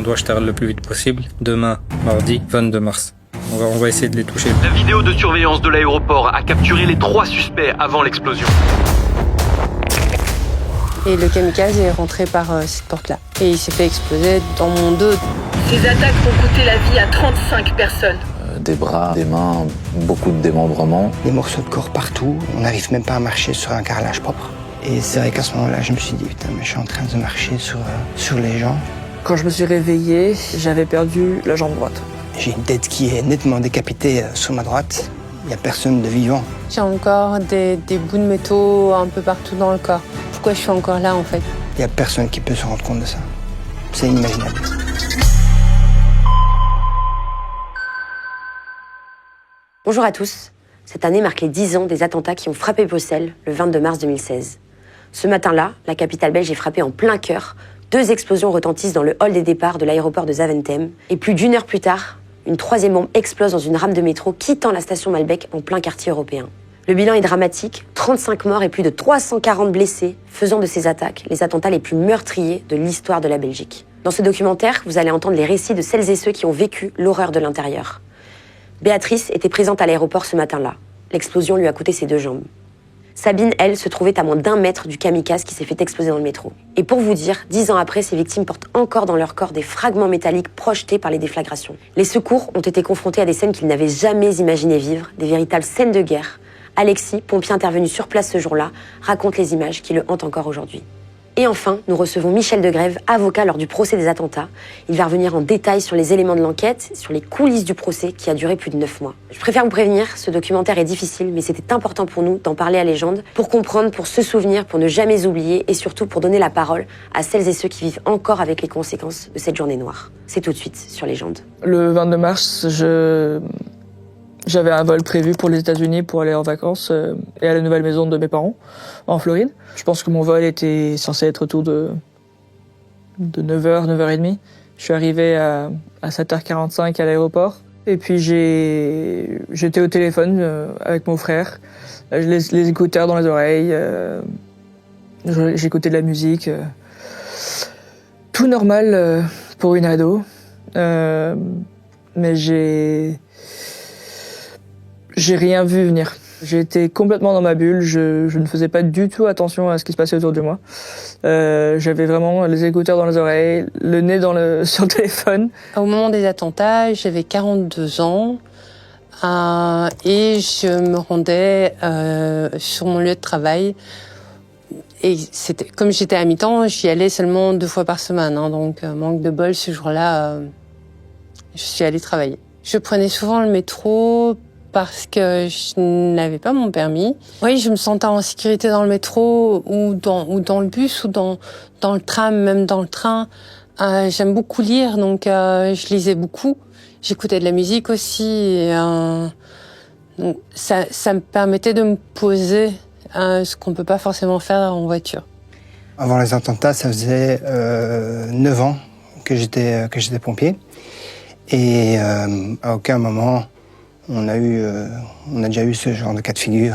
doit jeter le plus vite possible, demain, mardi 22 mars. On va essayer de les toucher. La vidéo de surveillance de l'aéroport a capturé les 3 suspects avant l'explosion. Et le kamikaze est rentré par cette porte-là. Et il s'est fait exploser dans mon dos. Ces attaques ont coûté la vie à 35 personnes. Des bras, des mains, beaucoup de démembrements. Des morceaux de corps partout, on n'arrive même pas à marcher sur un carrelage propre. Et c'est vrai qu'à ce moment-là, je me suis dit, putain, mais je suis en train de marcher sur les gens. Quand je me suis réveillé, j'avais perdu la jambe droite. J'ai une tête qui est nettement décapitée sur ma droite. Il n'y a personne de vivant. J'ai encore des bouts de métaux un peu partout dans le corps. Pourquoi je suis encore là, en fait? Il n'y a personne qui peut se rendre compte de ça. C'est inimaginable. Bonjour à tous. Cette année marque les 10 ans des attentats qui ont frappé Bruxelles le 22 mars 2016. Ce matin-là, la capitale belge est frappée en plein cœur. 2 explosions retentissent dans le hall des départs de l'aéroport de Zaventem. Et plus d'1 heure plus tard, une 3e bombe explose dans une rame de métro quittant la station Malbec en plein quartier européen. Le bilan est dramatique, 35 morts et plus de 340 blessés, faisant de ces attaques les attentats les plus meurtriers de l'histoire de la Belgique. Dans ce documentaire, vous allez entendre les récits de celles et ceux qui ont vécu l'horreur de l'intérieur. Béatrice était présente à l'aéroport ce matin-là. L'explosion lui a coûté ses 2 jambes. Sabine, elle, se trouvait à moins d'1 mètre du kamikaze qui s'est fait exploser dans le métro. Et pour vous dire, 10 ans après, ces victimes portent encore dans leur corps des fragments métalliques projetés par les déflagrations. Les secours ont été confrontés à des scènes qu'ils n'avaient jamais imaginé vivre, des véritables scènes de guerre. Alexis, pompier intervenu sur place ce jour-là, raconte les images qui le hantent encore aujourd'hui. Et enfin, nous recevons Michel Degrève, avocat lors du procès des attentats. Il va revenir en détail sur les éléments de l'enquête, sur les coulisses du procès qui a duré plus de 9 mois. Je préfère vous prévenir, ce documentaire est difficile, mais c'était important pour nous d'en parler à Légende, pour comprendre, pour se souvenir, pour ne jamais oublier et surtout pour donner la parole à celles et ceux qui vivent encore avec les conséquences de cette journée noire. C'est tout de suite sur Légende. Le 22 mars, j'avais un vol prévu pour les États-Unis pour aller en vacances et à la nouvelle maison de mes parents en Floride. Je pense que mon vol était censé être autour de 9h, 9h30. Je suis arrivé à 7h45 à l'aéroport. Et puis j'étais au téléphone avec mon frère. Les écouteurs dans les oreilles. J'écoutais de la musique. Tout normal pour une ado. Mais j'ai rien vu venir. J'étais complètement dans ma bulle, je ne faisais pas du tout attention à ce qui se passait autour de moi. J'avais vraiment les écouteurs dans les oreilles, le nez sur le téléphone. Au moment des attentats, j'avais 42 ans et je me rendais sur mon lieu de travail. Et comme j'étais à mi-temps, j'y allais seulement 2 fois par semaine. Donc, manque de bol, ce jour-là, je suis allée travailler. Je prenais souvent le métro parce que je n'avais pas mon permis. Oui, je me sentais en sécurité dans le métro ou dans le bus ou dans le tram, même dans le train. J'aime beaucoup lire, donc je lisais beaucoup. J'écoutais de la musique aussi. Donc ça me permettait de me poser, ce qu'on peut pas forcément faire en voiture. Avant les attentats, ça faisait 9 ans que j'étais pompier. Et à aucun moment on a déjà eu ce genre de cas de figure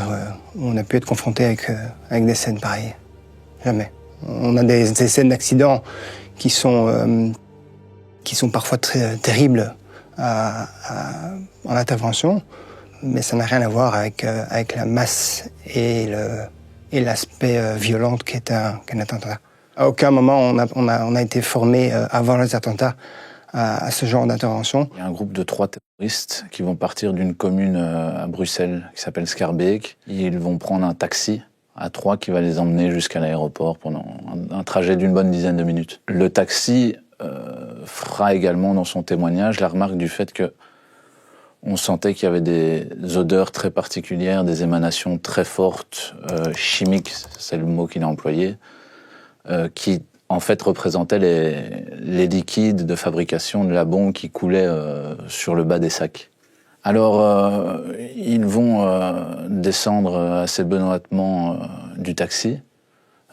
où on a pu être confronté avec des scènes pareilles. Jamais. On a des scènes d'accidents qui sont parfois très terribles en intervention, mais ça n'a rien à voir avec la masse et l'aspect violent qu'est un attentat. À aucun moment on a été formé avant les attentats à ce genre d'intervention. Il y a un groupe de 3 terroristes qui vont partir d'une commune à Bruxelles qui s'appelle Schaerbeek. Ils vont prendre un taxi à 3 qui va les emmener jusqu'à l'aéroport pendant un trajet d'une bonne dizaine de minutes. Le taxi fera également dans son témoignage la remarque du fait que on sentait qu'il y avait des odeurs très particulières, des émanations très fortes, chimiques, c'est le mot qu'il a employé, qui en fait représentait les liquides de fabrication de la bombe qui coulaient sur le bas des sacs. Alors, ils vont descendre assez benoîtement du taxi,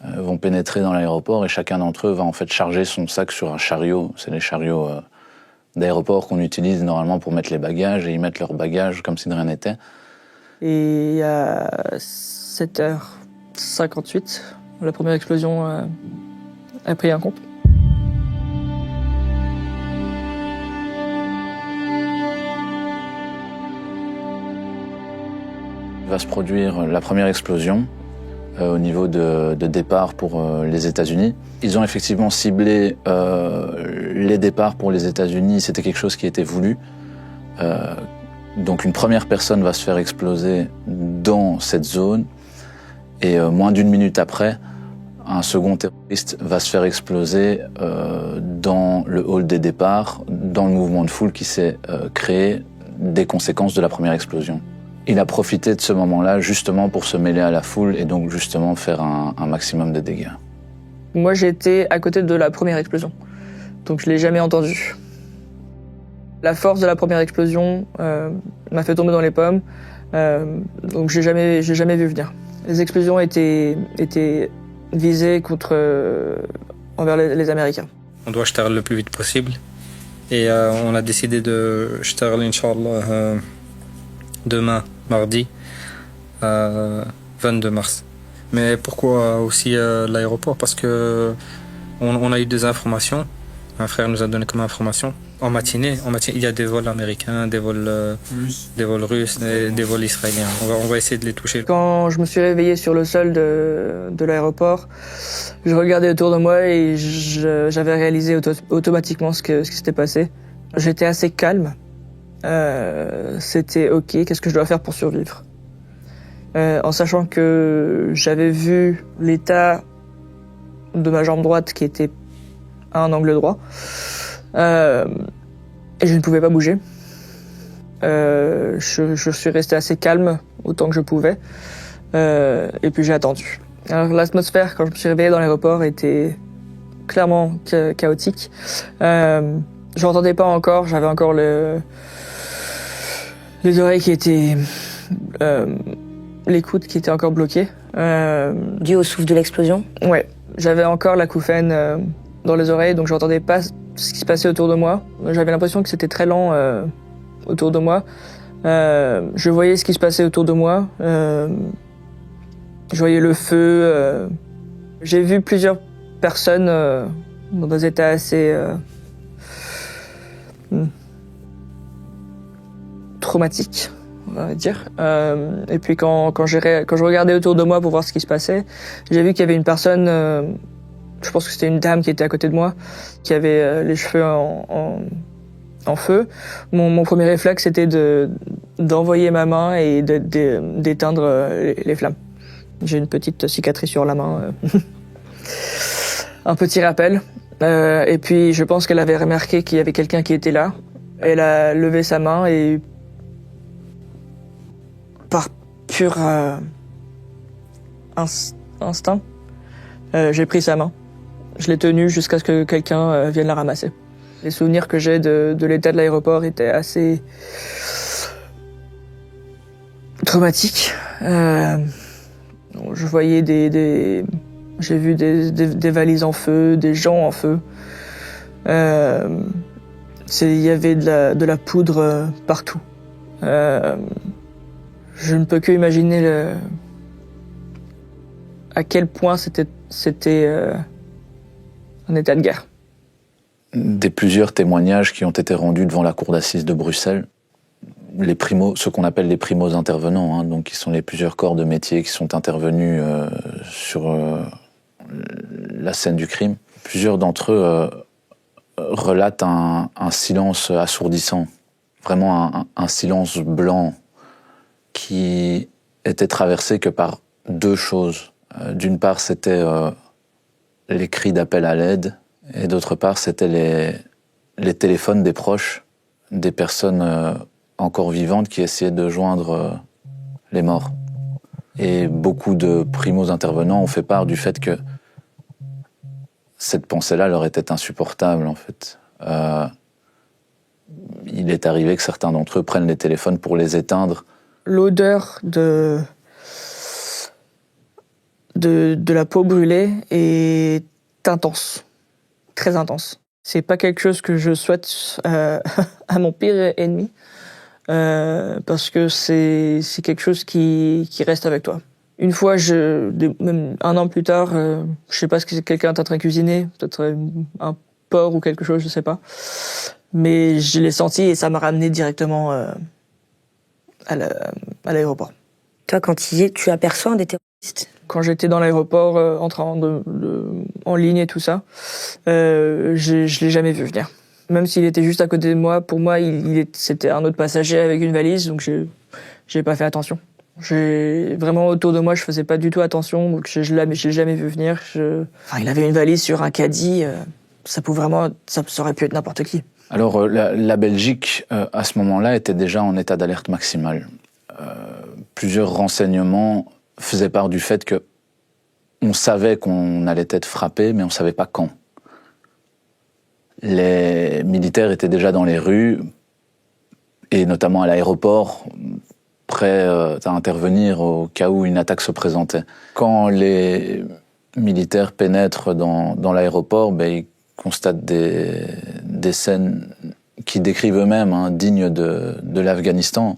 vont pénétrer dans l'aéroport et chacun d'entre eux va en fait charger son sac sur un chariot. C'est les chariots d'aéroport qu'on utilise normalement pour mettre les bagages et ils mettent leurs bagages comme si de rien n'était. Et à 7h58, la première explosion a pris un compte. Va se produire la première explosion au niveau de départ pour les États-Unis. Ils ont effectivement ciblé les départs pour les États-Unis, c'était quelque chose qui était voulu. Donc une première personne va se faire exploser dans cette zone et moins d'une minute après, un second terroriste va se faire exploser dans le hall des départs, dans le mouvement de foule qui s'est créé des conséquences de la première explosion. Il a profité de ce moment-là justement pour se mêler à la foule et donc justement faire un maximum de dégâts. Moi, j'étais à côté de la première explosion, donc je l'ai jamais entendue. La force de la première explosion m'a fait tomber dans les pommes, donc j'ai jamais vu venir. Les explosions étaient visées envers les Américains. On doit jeter le plus vite possible. Et on a décidé de jeter, Inch'Allah, demain, mardi, 22 mars. Mais pourquoi aussi l'aéroport? Parce que on a eu des informations. Un frère nous a donné comme information. En matinée, il y a des vols américains, des vols russes, des vols israéliens. On va essayer de les toucher. Quand je me suis réveillé sur le sol de l'aéroport, je regardais autour de moi et j'avais réalisé automatiquement ce qui s'était passé. J'étais assez calme. C'était OK, qu'est-ce que je dois faire pour survivre? En sachant que j'avais vu l'état de ma jambe droite qui était à un angle droit. Et je ne pouvais pas bouger. Je suis resté assez calme autant que je pouvais. Et puis j'ai attendu. Alors l'atmosphère quand je me suis réveillé dans l'aéroport était clairement chaotique. Je n'entendais pas encore, j'avais encore les oreilles qui étaient... l'écoute qui était encore bloquée. Dû au souffle de l'explosion? Ouais, j'avais encore l'acouphène dans les oreilles, donc j'entendais pas ce qui se passait autour de moi. J'avais l'impression que c'était très lent autour de moi. Je voyais ce qui se passait autour de moi. Je voyais le feu. J'ai vu plusieurs personnes dans des états assez traumatiques, on va dire. Et puis quand je regardais autour de moi pour voir ce qui se passait, j'ai vu qu'il y avait une personne, je pense que c'était une dame qui était à côté de moi, qui avait les cheveux en feu. Mon premier réflexe c'était d'envoyer ma main et d'éteindre les flammes. J'ai une petite cicatrice sur la main, un petit rappel. Et puis je pense qu'elle avait remarqué qu'il y avait quelqu'un qui était là. Elle a levé sa main et par pur instinct, j'ai pris sa main. Je l'ai tenue jusqu'à ce que quelqu'un vienne la ramasser. Les souvenirs que j'ai de l'état de l'aéroport étaient assez traumatiques. Je voyais j'ai vu des valises en feu, des gens en feu. Il y avait de la poudre partout. Je ne peux que imaginer à quel point c'était un état de guerre. Des plusieurs témoignages qui ont été rendus devant la cour d'assises de Bruxelles, ce qu'on appelle les primos intervenants, donc qui sont les plusieurs corps de métier qui sont intervenus sur la scène du crime. Plusieurs d'entre eux relatent un silence assourdissant, vraiment un silence blanc qui était traversé que par deux choses. D'une part, c'était les cris d'appel à l'aide, et d'autre part, c'était les téléphones des proches, des personnes encore vivantes qui essayaient de joindre les morts. Et beaucoup de primos intervenants ont fait part du fait que cette pensée-là leur était insupportable, en fait. Il est arrivé que certains d'entre eux prennent les téléphones pour les éteindre. L'odeur de la peau brûlée est intense, très intense. C'est pas quelque chose que je souhaite à mon pire ennemi, parce que c'est quelque chose qui reste avec toi. Une fois, même un an plus tard, je sais pas ce que quelqu'un est en train de cuisiner, peut-être un porc ou quelque chose, je sais pas. Mais je l'ai senti et ça m'a ramené directement à l'aéroport. Toi, quand tu y es, tu aperçois un des terroristes? Quand j'étais dans l'aéroport, en ligne et tout ça, je l'ai jamais vu venir. Même s'il était juste à côté de moi, pour moi, c'était un autre passager avec une valise, donc j'ai pas fait attention. Vraiment autour de moi, je faisais pas du tout attention, donc je l'ai jamais vu venir. Il avait une valise sur un caddie, ça aurait pu être n'importe qui. Alors la Belgique, à ce moment-là, était déjà en état d'alerte maximale. Plusieurs renseignements faisaient part du fait que on savait qu'on allait être frappé, mais on savait pas quand. Les militaires étaient déjà dans les rues, et notamment à l'aéroport, prêts à intervenir au cas où une attaque se présentait. Quand les militaires pénètrent dans l'aéroport, ils constatent des scènes qui décrivent eux-mêmes, dignes de l'Afghanistan.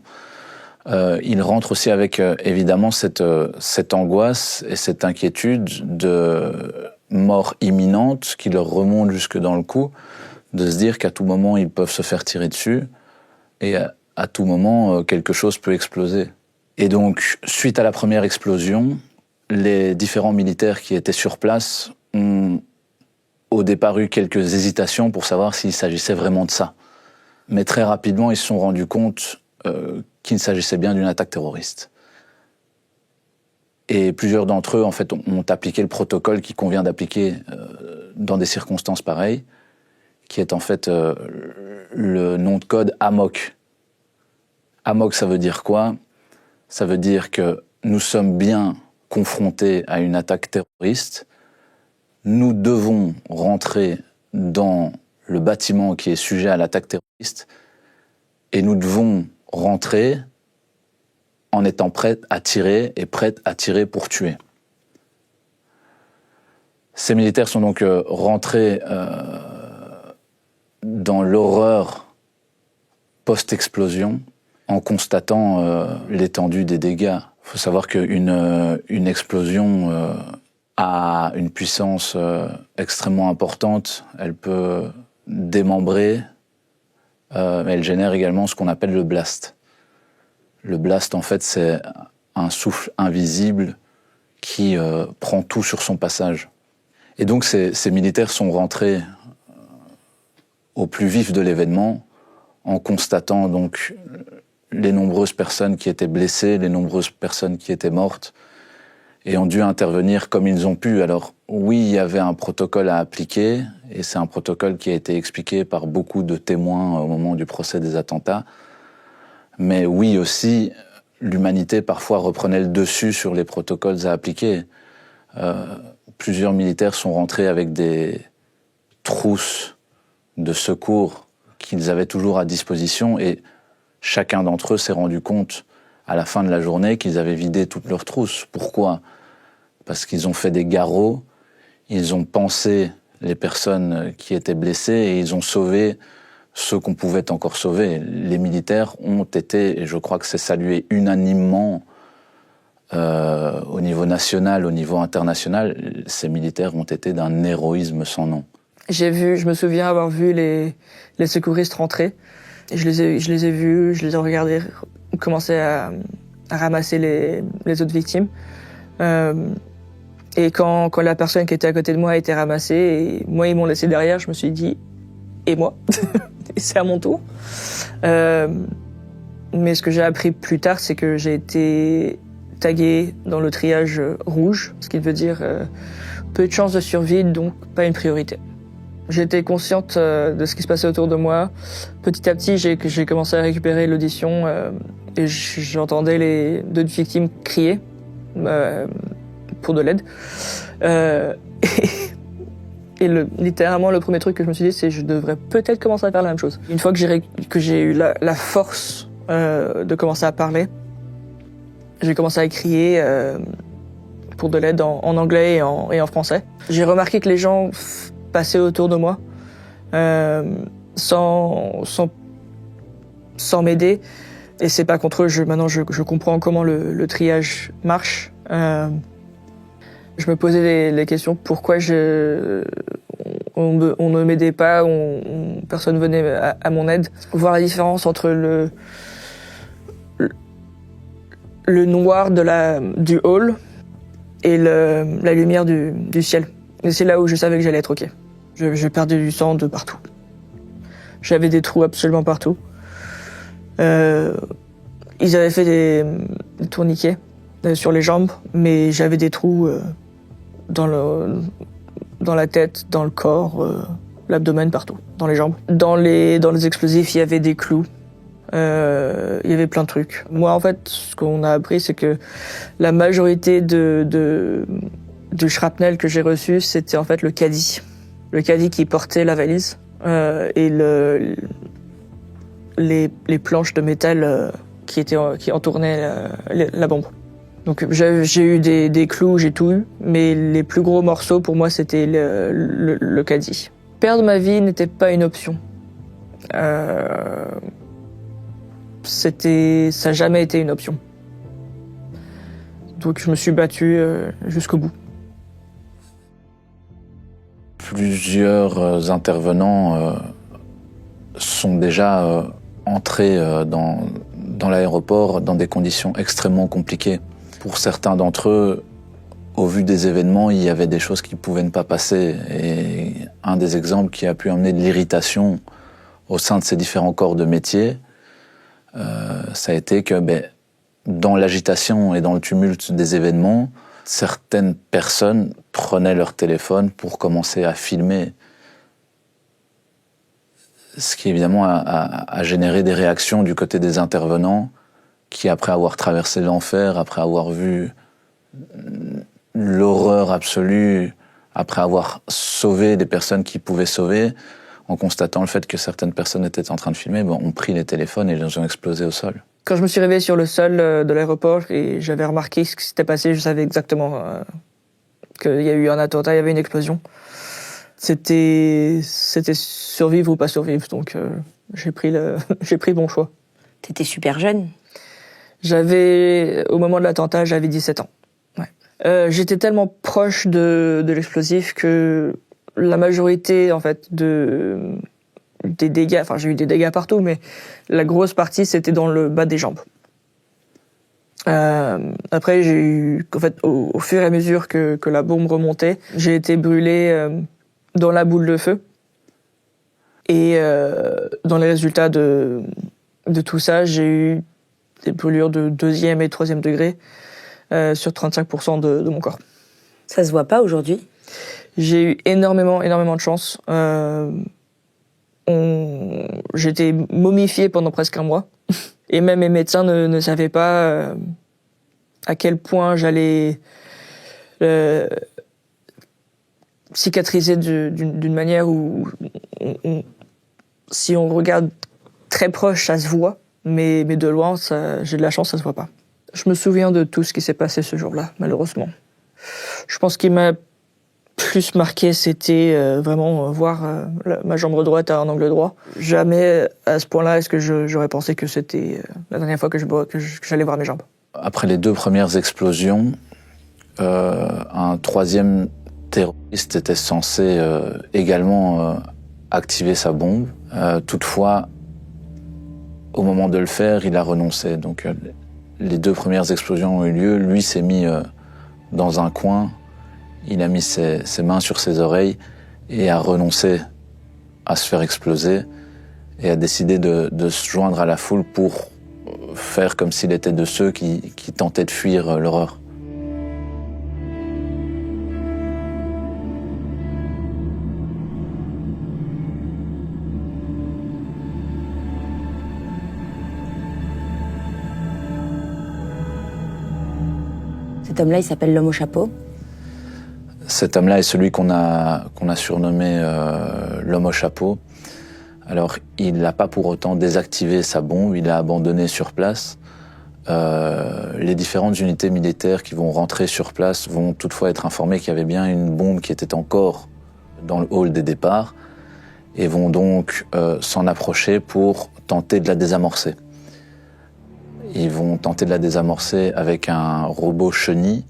Ils rentrent aussi avec évidemment cette angoisse et cette inquiétude de mort imminente qui leur remonte jusque dans le cou, de se dire qu'à tout moment ils peuvent se faire tirer dessus et à tout moment quelque chose peut exploser. Et donc, suite à la première explosion, les différents militaires qui étaient sur place ont au départ eu quelques hésitations pour savoir s'il s'agissait vraiment de ça. Mais très rapidement, ils se sont rendus compte qu'il s'agissait bien d'une attaque terroriste. Et plusieurs d'entre eux, en fait, ont appliqué le protocole qui convient d'appliquer dans des circonstances pareilles, qui est en fait le nom de code AMOC. AMOC, ça veut dire quoi? Ça veut dire que nous sommes bien confrontés à une attaque terroriste. Nous devons rentrer dans le bâtiment qui est sujet à l'attaque terroriste et nous devons rentrer en étant prêts à tirer et prêts à tirer pour tuer. Ces militaires sont donc rentrés dans l'horreur post-explosion en constatant l'étendue des dégâts. Il faut savoir qu'une explosion a une puissance extrêmement importante. Elle peut démembrer, mais elle génère également ce qu'on appelle le blast. Le blast, en fait, c'est un souffle invisible qui prend tout sur son passage. Et donc, ces militaires sont rentrés au plus vif de l'événement en constatant donc les nombreuses personnes qui étaient blessées, les nombreuses personnes qui étaient mortes, et ont dû intervenir comme ils ont pu. Alors oui, il y avait un protocole à appliquer, et c'est un protocole qui a été expliqué par beaucoup de témoins au moment du procès des attentats. Mais oui aussi, l'humanité parfois reprenait le dessus sur les protocoles à appliquer. Plusieurs militaires sont rentrés avec des trousses de secours qu'ils avaient toujours à disposition, et chacun d'entre eux s'est rendu compte à la fin de la journée qu'ils avaient vidé toutes leurs trousses. Pourquoi? Parce qu'ils ont fait des garrots, ils ont pansé les personnes qui étaient blessées et ils ont sauvé ceux qu'on pouvait encore sauver. Les militaires ont été, et je crois que c'est salué unanimement au niveau national, au niveau international, ces militaires ont été d'un héroïsme sans nom. Je me souviens avoir vu les secouristes rentrer. Et je les ai vus, je les ai regardés commencer à ramasser les autres victimes. Et quand la personne qui était à côté de moi a été ramassée, et moi ils m'ont laissé derrière, je me suis dit, et moi? C'est à mon tour. Mais ce que j'ai appris plus tard, c'est que j'ai été tagué dans le triage rouge, ce qui veut dire peu de chances de survie, donc pas une priorité. J'étais consciente de ce qui se passait autour de moi. Petit à petit, j'ai commencé à récupérer l'audition et j'entendais les deux victimes crier pour de l'aide. Littéralement, le premier truc que je me suis dit, c'est que je devrais peut-être commencer à faire la même chose. Une fois que j'ai eu la force de commencer à parler, j'ai commencé à crier pour de l'aide en anglais et en français. J'ai remarqué que les gens passaient autour de moi sans m'aider. Et c'est pas contre eux, maintenant je comprends comment le triage marche. Je me posais les questions, pourquoi on ne m'aidait pas, personne venait à mon aide. Voir la différence entre le noir du hall et la lumière du ciel. Et c'est là où je savais que j'allais être OK. Je perdais du sang de partout. J'avais des trous absolument partout. Ils avaient fait des tourniquets sur les jambes, mais j'avais des trous dans la tête, dans le corps, l'abdomen, partout, dans les jambes. Dans les explosifs, il y avait des clous. Il y avait plein de trucs. Moi, en fait, ce qu'on a appris, c'est que la majorité du shrapnel que j'ai reçu, c'était en fait le caddie. Le caddie qui portait la valise et les planches de métal qui entouraient la bombe. Donc j'ai eu des clous, j'ai tout eu, mais les plus gros morceaux pour moi c'était le caddie. Perdre ma vie n'était pas une option. Ça n'a jamais été une option. Donc je me suis battu jusqu'au bout. Plusieurs intervenants sont déjà entrés dans l'aéroport dans des conditions extrêmement compliquées. Pour certains d'entre eux, au vu des événements, il y avait des choses qui ne pouvaient pas passer. Et un des exemples qui a pu amener de l'irritation au sein de ces différents corps de métier, ça a été que dans l'agitation et dans le tumulte des événements, certaines personnes prenaient leur téléphone pour commencer à filmer. Ce qui évidemment a généré des réactions du côté des intervenants qui, après avoir traversé l'enfer, après avoir vu l'horreur absolue, après avoir sauvé des personnes qui pouvaient sauver, en constatant le fait que certaines personnes étaient en train de filmer, ont pris les téléphones et les ont explosés au sol. Quand je me suis réveillé sur le sol de l'aéroport et j'avais remarqué ce qui s'était passé, je savais exactement qu'il y a eu un attentat, il y avait une explosion. C'était survivre ou pas survivre, donc j'ai pris le bon choix. T'étais super jeune. Au moment de l'attentat, j'avais 17 ans. Ouais. J'étais tellement proche de l'explosif que la majorité, en fait, des dégâts, enfin j'ai eu des dégâts partout, mais la grosse partie c'était dans le bas des jambes. Après j'ai eu, en fait, au fur et à mesure que la bombe remontait, j'ai été brûlé dans la boule de feu. Et dans les résultats de tout ça, j'ai eu des brûlures de 2e et 3e degré sur 35% de mon corps. Ça se voit pas aujourd'hui? J'ai eu énormément de chance. J'étais momifié pendant presque un mois. Et même mes médecins ne savaient pas à quel point j'allais cicatriser d'une manière où si on regarde très proche, ça se voit. Mais de loin, j'ai de la chance, ça se voit pas. Je me souviens de tout ce qui s'est passé ce jour-là, malheureusement. Je pense qu'il m'a plus marqué, c'était vraiment voir ma jambe droite à un angle droit. Jamais à ce point-là est-ce que j'aurais pensé que c'était la dernière fois que j'allais voir mes jambes. Après les 2 premières explosions, un 3e terroriste était censé également activer sa bombe. Toutefois, au moment de le faire, il a renoncé. Donc les 2 premières explosions ont eu lieu. Lui s'est mis dans un coin. Il a mis ses mains sur ses oreilles et a renoncé à se faire exploser et a décidé de se joindre à la foule pour faire comme s'il était de ceux qui tentaient de fuir l'horreur. Cet homme-là, il s'appelle l'homme au chapeau. Cet homme-là est celui qu'on a surnommé l'homme au chapeau. Alors, il n'a pas pour autant désactivé sa bombe, il l'a abandonné sur place. Les différentes unités militaires qui vont rentrer sur place vont toutefois être informées qu'il y avait bien une bombe qui était encore dans le hall des départs et vont donc s'en approcher pour tenter de la désamorcer. Ils vont tenter de la désamorcer avec un robot chenille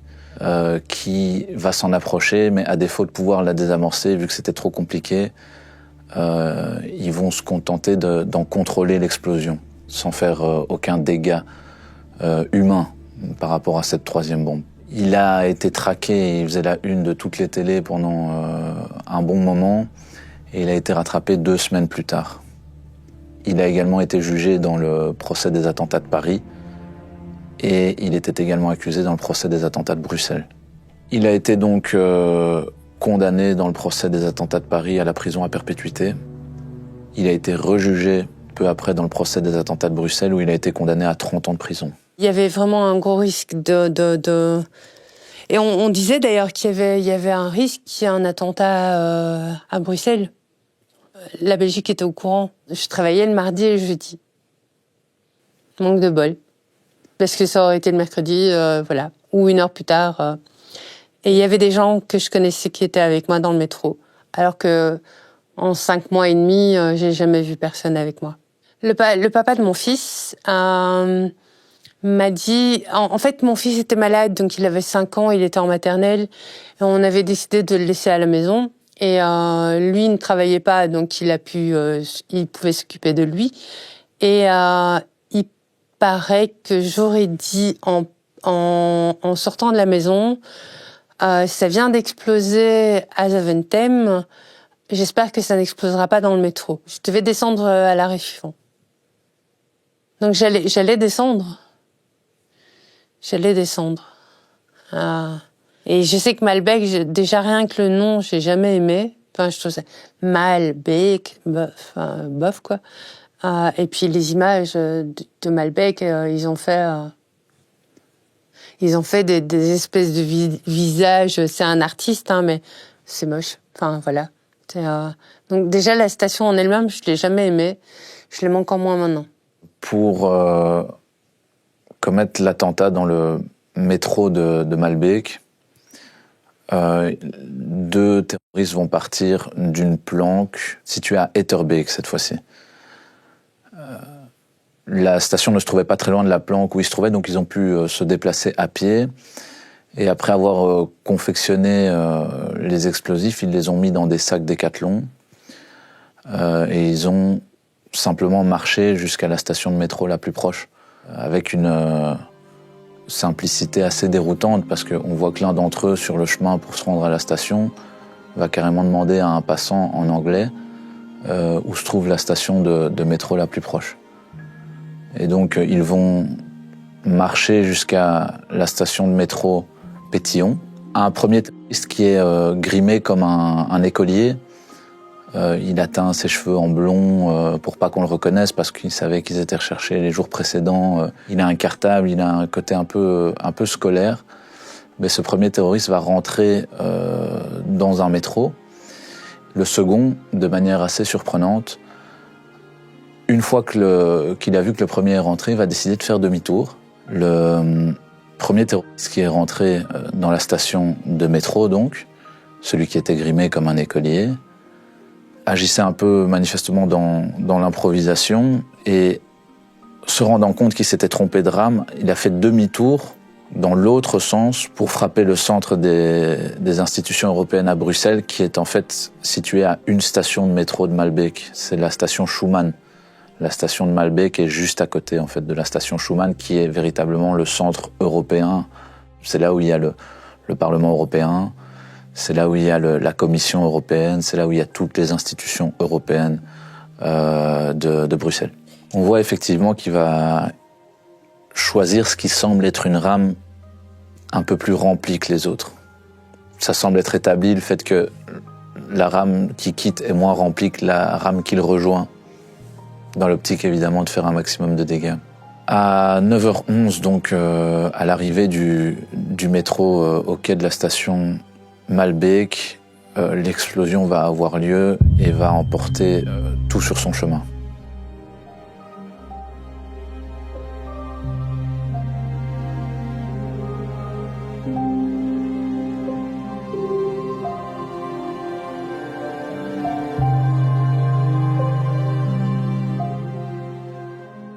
qui va s'en approcher, mais à défaut de pouvoir la désamorcer, vu que c'était trop compliqué, ils vont se contenter d'en contrôler l'explosion, sans faire aucun dégât humain par rapport à cette troisième bombe. Il a été traqué, il faisait la une de toutes les télés pendant un bon moment, et il a été rattrapé 2 semaines plus tard. Il a également été jugé dans le procès des attentats de Paris, et il était également accusé dans le procès des attentats de Bruxelles. Il a été donc condamné dans le procès des attentats de Paris à la prison à perpétuité. Il a été rejugé peu après dans le procès des attentats de Bruxelles, où il a été condamné à 30 ans de prison. Il y avait vraiment un gros risque Et on disait d'ailleurs qu'il y avait un risque qu'il y ait un attentat à Bruxelles. La Belgique était au courant. Je travaillais le mardi et le jeudi. Manque de bol. Parce que ça aurait été le mercredi, voilà. Ou 1 heure plus tard. Et il y avait des gens que je connaissais qui étaient avec moi dans le métro. Alors que en 5 mois et demi, j'ai jamais vu personne avec moi. Le papa de mon fils m'a dit... En fait, mon fils était malade, donc il avait 5 ans, il était en maternelle. Et on avait décidé de le laisser à la maison. Et lui ne travaillait pas, donc il pouvait s'occuper de lui. Et il paraît que j'aurais dit en sortant de la maison, ça vient d'exploser à Zaventem. J'espère que ça n'explosera pas dans le métro. Je devais descendre à la Réchifon. Donc j'allais descendre. Et je sais que Malbec, déjà rien que le nom, j'ai jamais aimé. Enfin, je trouve ça Malbec, bof quoi. Et puis les images de Malbec, ils ont fait des espèces de visages. C'est un artiste, hein, mais c'est moche. Enfin voilà. Donc déjà la station en elle-même, je l'ai jamais aimée. Je l'aime encore moins maintenant. Pour commettre l'attentat dans le métro de Malbec, 2 terroristes vont partir d'une planque située à Etterbeek cette fois-ci. La station ne se trouvait pas très loin de la planque où ils se trouvaient, donc ils ont pu se déplacer à pied. Et après avoir confectionné les explosifs, ils les ont mis dans des sacs Décathlon. Et ils ont simplement marché jusqu'à la station de métro la plus proche, avec une simplicité assez déroutante, parce qu'on voit que l'un d'entre eux, sur le chemin pour se rendre à la station, va carrément demander à un passant en anglais où se trouve la station de métro la plus proche. Et donc ils vont marcher jusqu'à la station de métro Pétillon. Un premier terroriste qui est grimé comme un écolier. Il a teint ses cheveux en blond pour pas qu'on le reconnaisse, parce qu'il savait qu'ils étaient recherchés les jours précédents. Il a un cartable, il a un côté un peu scolaire. Mais ce premier terroriste va rentrer dans un métro. Le second, de manière assez surprenante, une fois qu'il a vu que le premier est rentré, il va décider de faire demi-tour. Le premier terroriste qui est rentré dans la station de métro, donc, celui qui était grimé comme un écolier, agissait un peu manifestement dans l'improvisation, et se rendant compte qu'il s'était trompé de rame, il a fait demi-tour dans l'autre sens pour frapper le centre des institutions européennes à Bruxelles, qui est en fait situé à une station de métro de Malbec. C'est la station Schuman. La station de Malbec est juste à côté en fait de la station Schuman, qui est véritablement le centre européen. C'est là où il y a le Parlement européen, c'est là où il y a la Commission européenne, c'est là où il y a toutes les institutions européennes de Bruxelles. On voit effectivement qu'il va choisir ce qui semble être une rame un peu plus remplie que les autres. Ça semble être établi, le fait que la rame qui quitte est moins remplie que la rame qu'il rejoint, dans l'optique évidemment de faire un maximum de dégâts. À 9h11, donc à l'arrivée du métro au quai de la station Malbec, l'explosion va avoir lieu et va emporter tout sur son chemin.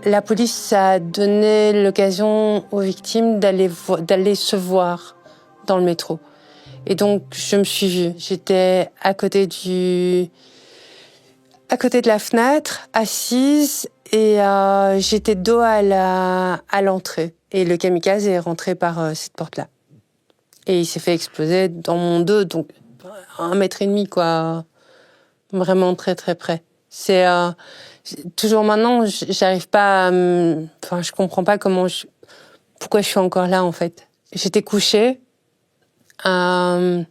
La police a donné l'occasion aux victimes d'aller se voir dans le métro. Et donc, je me suis vue. J'étais à côté de la fenêtre, assise, et j'étais dos à l'entrée. Et le kamikaze est rentré par cette porte-là. Et il s'est fait exploser dans mon dos, donc 1,5 mètre, quoi. Vraiment très, très près. C'est toujours maintenant, j'arrive pas enfin, je comprends pas pourquoi je suis encore là, en fait. J'étais couchée. J'avais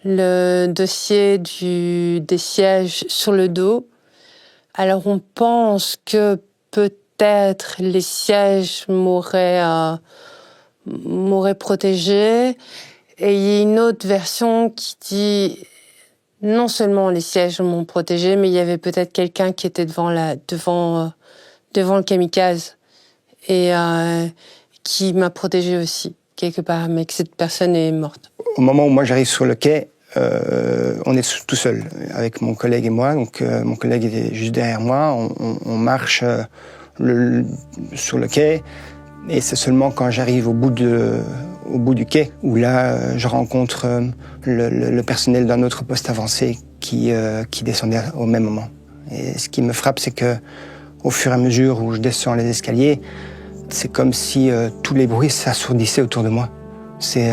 le dossier des sièges sur le dos. Alors, on pense que peut-être les sièges m'auraient protégée. Et il y a une autre version qui dit non seulement les sièges m'ont protégée, mais il y avait peut-être quelqu'un qui était devant le kamikaze et qui m'a protégée aussi quelque part, mais que cette personne est morte. Au moment où moi j'arrive sur le quai, on est tout seul avec mon collègue et moi. Donc mon collègue était juste derrière moi. On marche sur le quai. Et c'est seulement quand j'arrive au bout du quai où là, je rencontre le personnel d'un autre poste avancé qui descendait au même moment. Et ce qui me frappe, c'est que au fur et à mesure où je descends les escaliers, c'est comme si tous les bruits s'assourdissaient autour de moi. C'est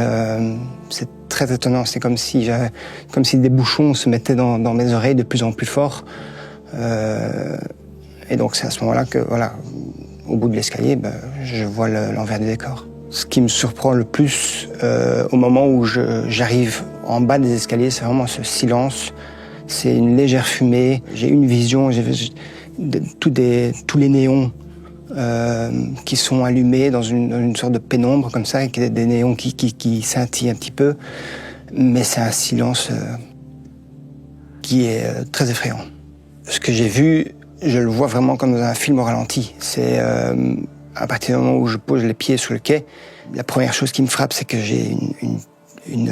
très étonnant. C'est comme si des bouchons se mettaient dans mes oreilles de plus en plus fort. Et donc c'est à ce moment-là que voilà. Au bout de l'escalier, je vois l'envers du décor. Ce qui me surprend le plus au moment où j'arrive en bas des escaliers, c'est vraiment ce silence. C'est une légère fumée. J'ai une vision, j'ai vu tous les néons qui sont allumés dans une sorte de pénombre comme ça, avec des néons qui scintillent un petit peu. Mais c'est un silence qui est très effrayant. Ce que j'ai vu, je le vois vraiment comme dans un film au ralenti. C'est à partir du moment où je pose les pieds sur le quai, la première chose qui me frappe, c'est que j'ai une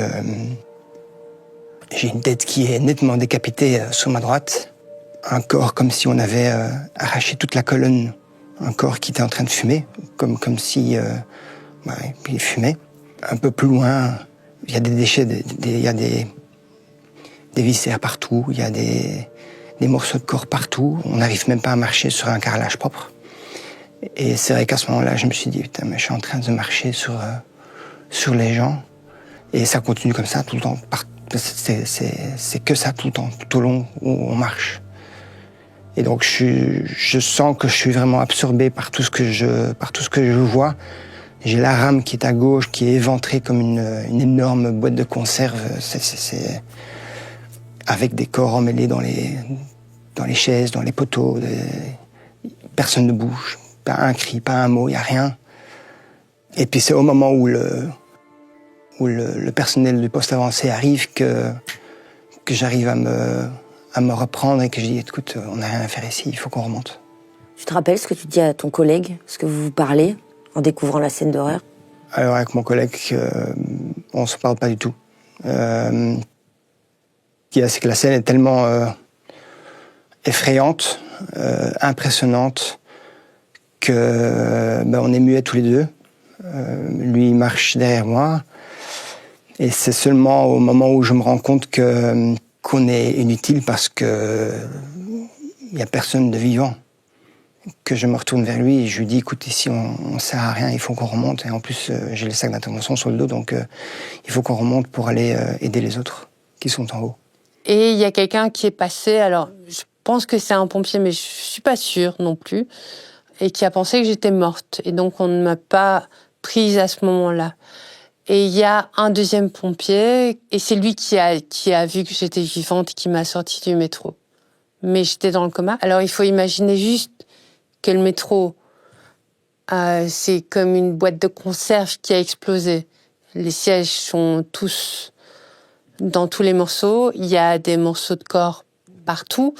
tête qui est nettement décapitée sur ma droite. Un corps comme si on avait arraché toute la colonne. Un corps qui était en train de fumer, comme si il fumait. Un peu plus loin, il y a des déchets, il y a des viscères partout, il y a des morceaux de corps partout. On n'arrive même pas à marcher sur un carrelage propre. Et c'est vrai qu'à ce moment-là, je me suis dit, putain, mais je suis en train de marcher sur les gens. Et ça continue comme ça tout le temps. C'est que ça tout le temps, tout au long où on marche. Et donc je sens que je suis vraiment absorbé par tout ce que je vois. J'ai la rame qui est à gauche, qui est éventrée comme une énorme boîte de conserve. C'est avec des corps emmêlés dans les chaises, dans les poteaux. Personne ne bouge, pas un cri, pas un mot, il n'y a rien. Et puis c'est au moment où le personnel du poste avancé arrive que j'arrive à me reprendre et que je dis, écoute, on n'a rien à faire ici, il faut qu'on remonte. Tu te rappelles ce que tu dis à ton collègue, ce que vous vous parlez en découvrant la scène d'horreur? Alors avec mon collègue, on ne se parle pas du tout. Ce qu'il y a, c'est que la scène est tellement effrayante, impressionnante, que on est muets tous les deux. Lui, il marche derrière moi. Et c'est seulement au moment où je me rends compte qu'on est inutile parce que il n'y a personne de vivant, que je me retourne vers lui et je lui dis, écoute, ici, on sert à rien, il faut qu'on remonte. Et en plus, j'ai le sac d'intervention sur le dos, donc il faut qu'on remonte pour aller aider les autres qui sont en haut. Et il y a quelqu'un qui est passé, alors je pense que c'est un pompier, mais je suis pas sûre non plus, et qui a pensé que j'étais morte. Et donc on ne m'a pas prise à ce moment-là. Et il y a un deuxième pompier, et c'est lui qui a vu que j'étais vivante et qui m'a sortie du métro. Mais j'étais dans le coma. Alors il faut imaginer juste que le métro, c'est comme une boîte de conserve qui a explosé. Les sièges sont tous dans tous les morceaux. Il y a des morceaux de corps partout,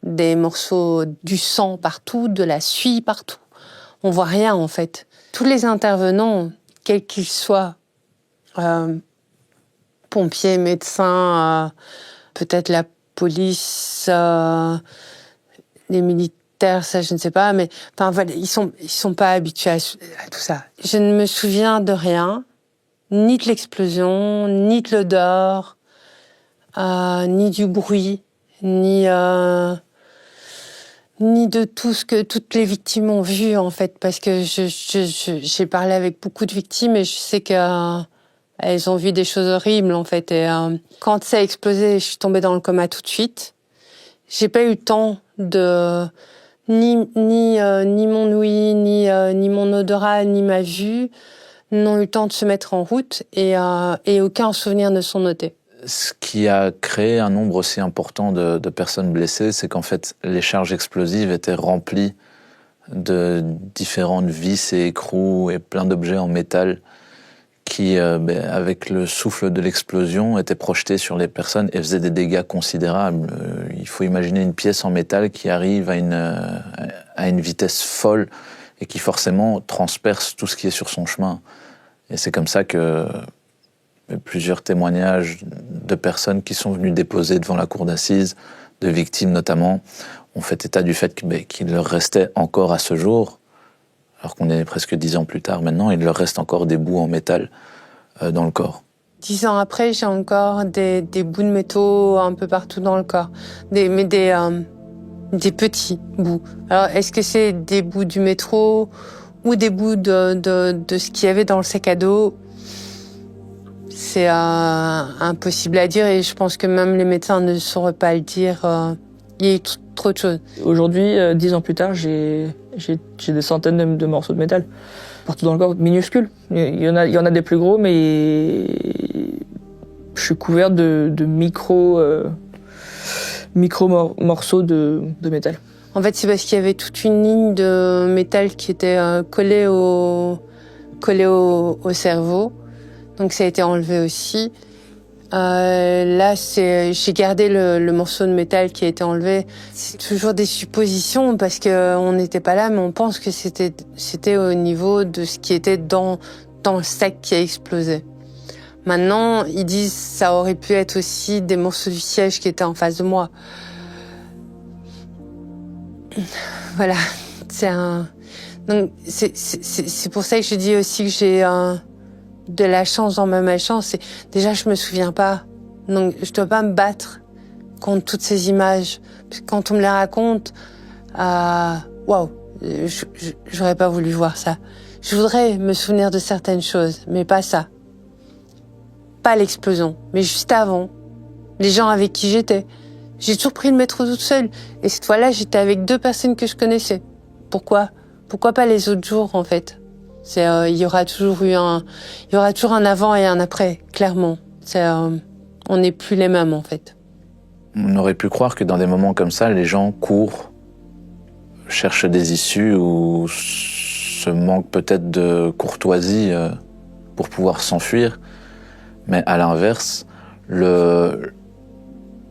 des morceaux du sang partout, de la suie partout. On voit rien en fait. Tous les intervenants, quels qu'ils soient, pompiers, médecins, peut-être la police, les militaires, ça je ne sais pas, mais enfin voilà, ils sont pas habitués à tout ça. Je ne me souviens de rien, ni de l'explosion, ni de l'odeur, ni du bruit, ni ni de toutes les victimes ont vu, en fait, parce que j'ai parlé avec beaucoup de victimes et je sais que elles ont vu des choses horribles, en fait. Et quand ça a explosé, je suis tombée dans le coma tout de suite. J'ai pas eu le temps de ni mon ouïe, ni mon odorat, ni ma vue n'ont eu le temps de se mettre en route et aucun souvenir ne sont notés. Ce qui a créé un nombre aussi important de personnes blessées, c'est qu'en fait, les charges explosives étaient remplies de différentes vis et écrous et plein d'objets en métal qui, avec le souffle de l'explosion, étaient projetés sur les personnes et faisaient des dégâts considérables. Il faut imaginer une pièce en métal qui arrive à une vitesse folle et qui forcément transperce tout ce qui est sur son chemin. Et c'est comme ça que plusieurs témoignages de personnes qui sont venues déposer devant la cour d'assises, de victimes notamment, ont fait état du fait qu'il leur restait encore à ce jour, alors qu'on est presque 10 ans plus tard maintenant, il leur reste encore des bouts en métal dans le corps. 10 ans après, j'ai encore des bouts de métaux un peu partout dans le corps, des petits bouts. Alors, est-ce que c'est des bouts du métro ou des bouts de ce qu'il y avait dans le sac à dos? C'est impossible à dire et je pense que même les médecins ne sauraient pas le dire. Il y a eu trop de choses. Aujourd'hui, 10 ans plus tard, j'ai des centaines de morceaux de métal partout dans le corps, minuscules. Il y en a des plus gros, mais je suis couvert de micro morceaux de métal. En fait, c'est parce qu'il y avait toute une ligne de métal qui était collée au cerveau. Donc ça a été enlevé aussi. Là, j'ai gardé le morceau de métal qui a été enlevé. C'est toujours des suppositions parce que on n'était pas là, mais on pense que c'était au niveau de ce qui était dans le sac qui a explosé. Maintenant, ils disent ça aurait pu être aussi des morceaux du siège qui étaient en face de moi. Voilà, donc c'est pour ça que je dis aussi que j'ai de la chance dans ma malchance. Déjà, je me souviens pas, donc je dois pas me battre contre toutes ces images. Parce que quand on me les raconte, waouh, j'aurais pas voulu voir ça. Je voudrais me souvenir de certaines choses, mais pas ça. Pas l'explosion, mais juste avant, les gens avec qui j'étais. J'ai toujours pris le métro toute seule. Et cette fois-là, j'étais avec 2 personnes que je connaissais. Pourquoi pas les autres jours, en fait? Il y aura toujours un avant et un après, clairement. On n'est plus les mêmes, en fait. On aurait pu croire que dans des moments comme ça, les gens courent, cherchent des issues ou se manquent peut-être de courtoisie pour pouvoir s'enfuir. Mais à l'inverse,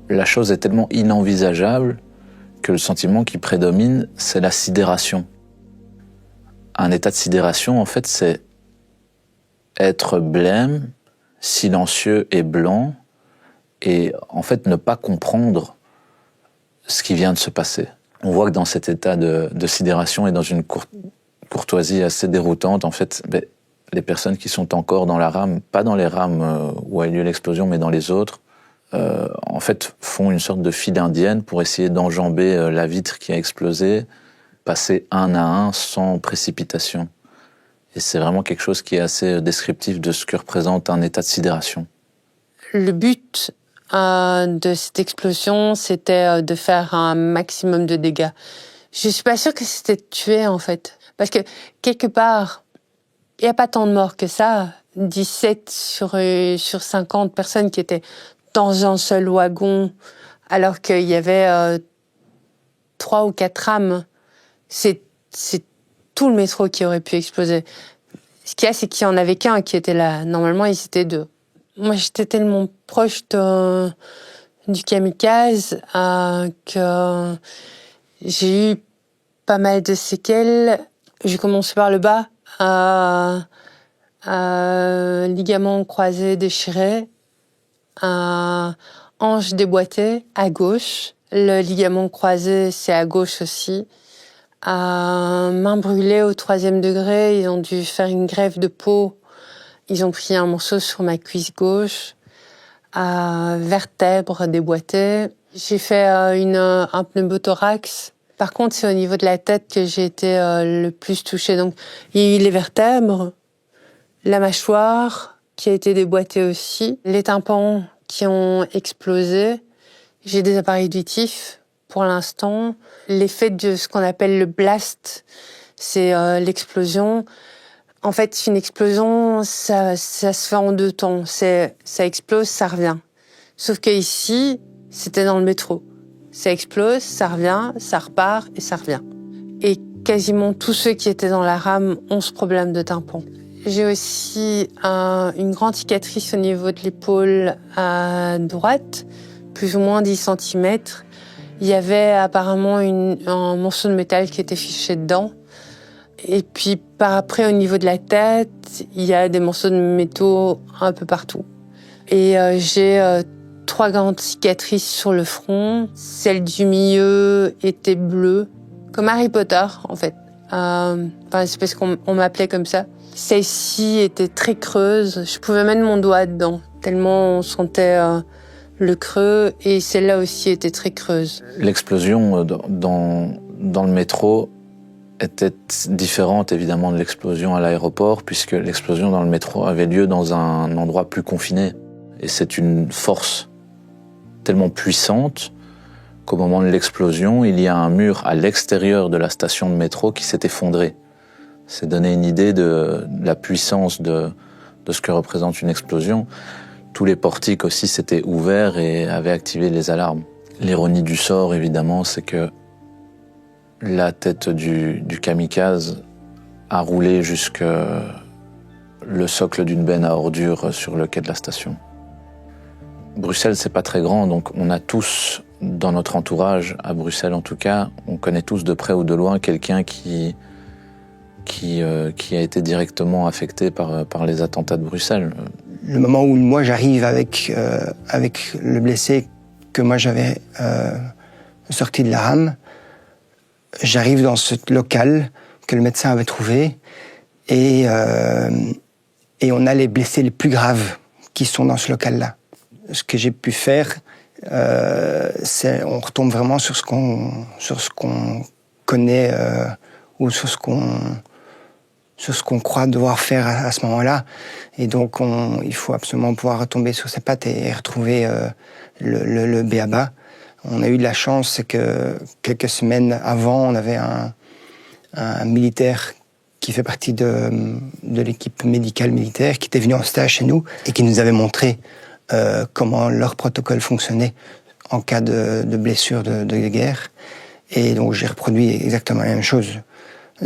la chose est tellement inenvisageable que le sentiment qui prédomine, c'est la sidération. Un état de sidération, en fait, c'est être blême, silencieux et blanc, et en fait ne pas comprendre ce qui vient de se passer. On voit que dans cet état de sidération et dans une courtoisie assez déroutante, en fait, les personnes qui sont encore dans la rame, pas dans les rames où a eu lieu l'explosion, mais dans les autres, en fait, font une sorte de file indienne pour essayer d'enjamber la vitre qui a explosé, passer un à un sans précipitation. Et c'est vraiment quelque chose qui est assez descriptif de ce que représente un état de sidération. Le but de cette explosion, c'était de faire un maximum de dégâts. Je suis pas sûre que c'était de tuer, en fait. Parce que, quelque part, il n'y a pas tant de morts que ça. 17 sur 50 personnes qui étaient dans un seul wagon, alors qu'il y avait 3 ou 4 rames. C'est tout le métro qui aurait pu exploser. Ce qu'il y a, c'est qu'il n'y en avait qu'un qui était là. Normalement, ils étaient 2. Moi, j'étais tellement proche du kamikaze que j'ai eu pas mal de séquelles. J'ai commencé par le bas, ligament croisé déchiré, hanche déboîtée à gauche. Le ligament croisé, c'est à gauche aussi. Main brûlée au 3e degré, ils ont dû faire une greffe de peau. Ils ont pris un morceau sur ma cuisse gauche. Vertèbre déboîtée. J'ai fait un pneumothorax Par contre, c'est au niveau de la tête que j'ai été le plus touchée. Donc, il y a eu les vertèbres, la mâchoire qui a été déboîtée aussi, les tympans qui ont explosé. J'ai des appareils auditifs pour l'instant. L'effet de ce qu'on appelle le blast, c'est l'explosion. En fait, une explosion, ça se fait en 2 temps. Ça explose, ça revient. Sauf que ici, c'était dans le métro. Ça explose, ça revient, ça repart et ça revient. Et quasiment tous ceux qui étaient dans la rame ont ce problème de tympan. J'ai aussi une grande cicatrice au niveau de l'épaule à droite, plus ou moins 10 cm. Il y avait apparemment un morceau de métal qui était fiché dedans. Et puis par après, au niveau de la tête, il y a des morceaux de métaux un peu partout. Et j'ai 3 grandes cicatrices sur le front. Celle du milieu était bleue, comme Harry Potter en fait. C'est parce qu'on m'appelait comme ça. Celle-ci était très creuse. Je pouvais mettre mon doigt dedans, tellement on sentait le creux. Et celle-là aussi était très creuse. L'explosion dans le métro était différente évidemment de l'explosion à l'aéroport, puisque l'explosion dans le métro avait lieu dans un endroit plus confiné. Et c'est une force tellement puissante qu'au moment de l'explosion, il y a un mur à l'extérieur de la station de métro qui s'est effondré. C'est donner une idée de la puissance de ce que représente une explosion. Tous les portiques aussi s'étaient ouverts et avaient activé les alarmes. L'ironie du sort, évidemment, c'est que la tête du kamikaze a roulé jusque le socle d'une benne à ordures sur le quai de la station. Bruxelles, c'est pas très grand, donc on a tous, dans notre entourage, à Bruxelles en tout cas, on connaît tous de près ou de loin quelqu'un qui a été directement affecté par les attentats de Bruxelles. Le moment où moi j'arrive avec le blessé que moi j'avais sorti de la rame, j'arrive dans ce local que le médecin avait trouvé et on a les blessés les plus graves qui sont dans ce local-là. Ce que j'ai pu faire, c'est on retombe vraiment sur ce qu'on connaît ou sur ce qu'on croit devoir faire à ce moment-là. Et donc il faut absolument pouvoir retomber sur ses pattes et retrouver le b.a.-ba. On a eu de la chance, c'est que quelques semaines avant, on avait un militaire qui fait partie de l'équipe médicale militaire, qui était venu en stage chez nous et qui nous avait montré comment leur protocole fonctionnait en cas de blessure de guerre. Et donc j'ai reproduit exactement la même chose.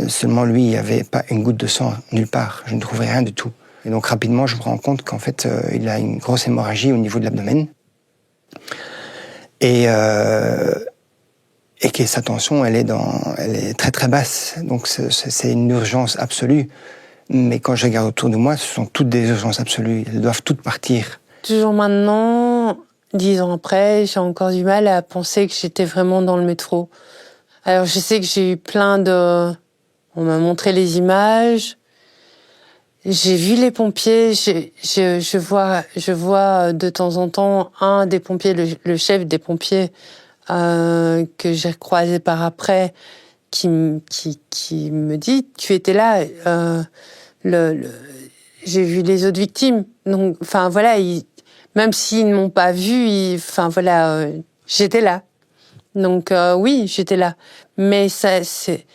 Seulement lui, il n'y avait pas une goutte de sang nulle part. Je ne trouvais rien du tout. Et donc rapidement, je me rends compte qu'en fait, il a une grosse hémorragie au niveau de l'abdomen. Et que sa tension, elle est très très basse. Donc c'est une urgence absolue. Mais quand je regarde autour de moi, ce sont toutes des urgences absolues. Elles doivent toutes partir. Toujours maintenant, 10 ans après, j'ai encore du mal à penser que j'étais vraiment dans le métro. Alors je sais que j'ai eu on m'a montré les images. J'ai vu les pompiers. Je vois de temps en temps un des pompiers, le chef des pompiers que j'ai croisé par après, qui me dit « Tu étais là. J'ai vu les autres victimes. » Donc, enfin voilà, même s'ils ne m'ont pas vu, j'étais là. Donc oui, j'étais là. Mais ça, c'est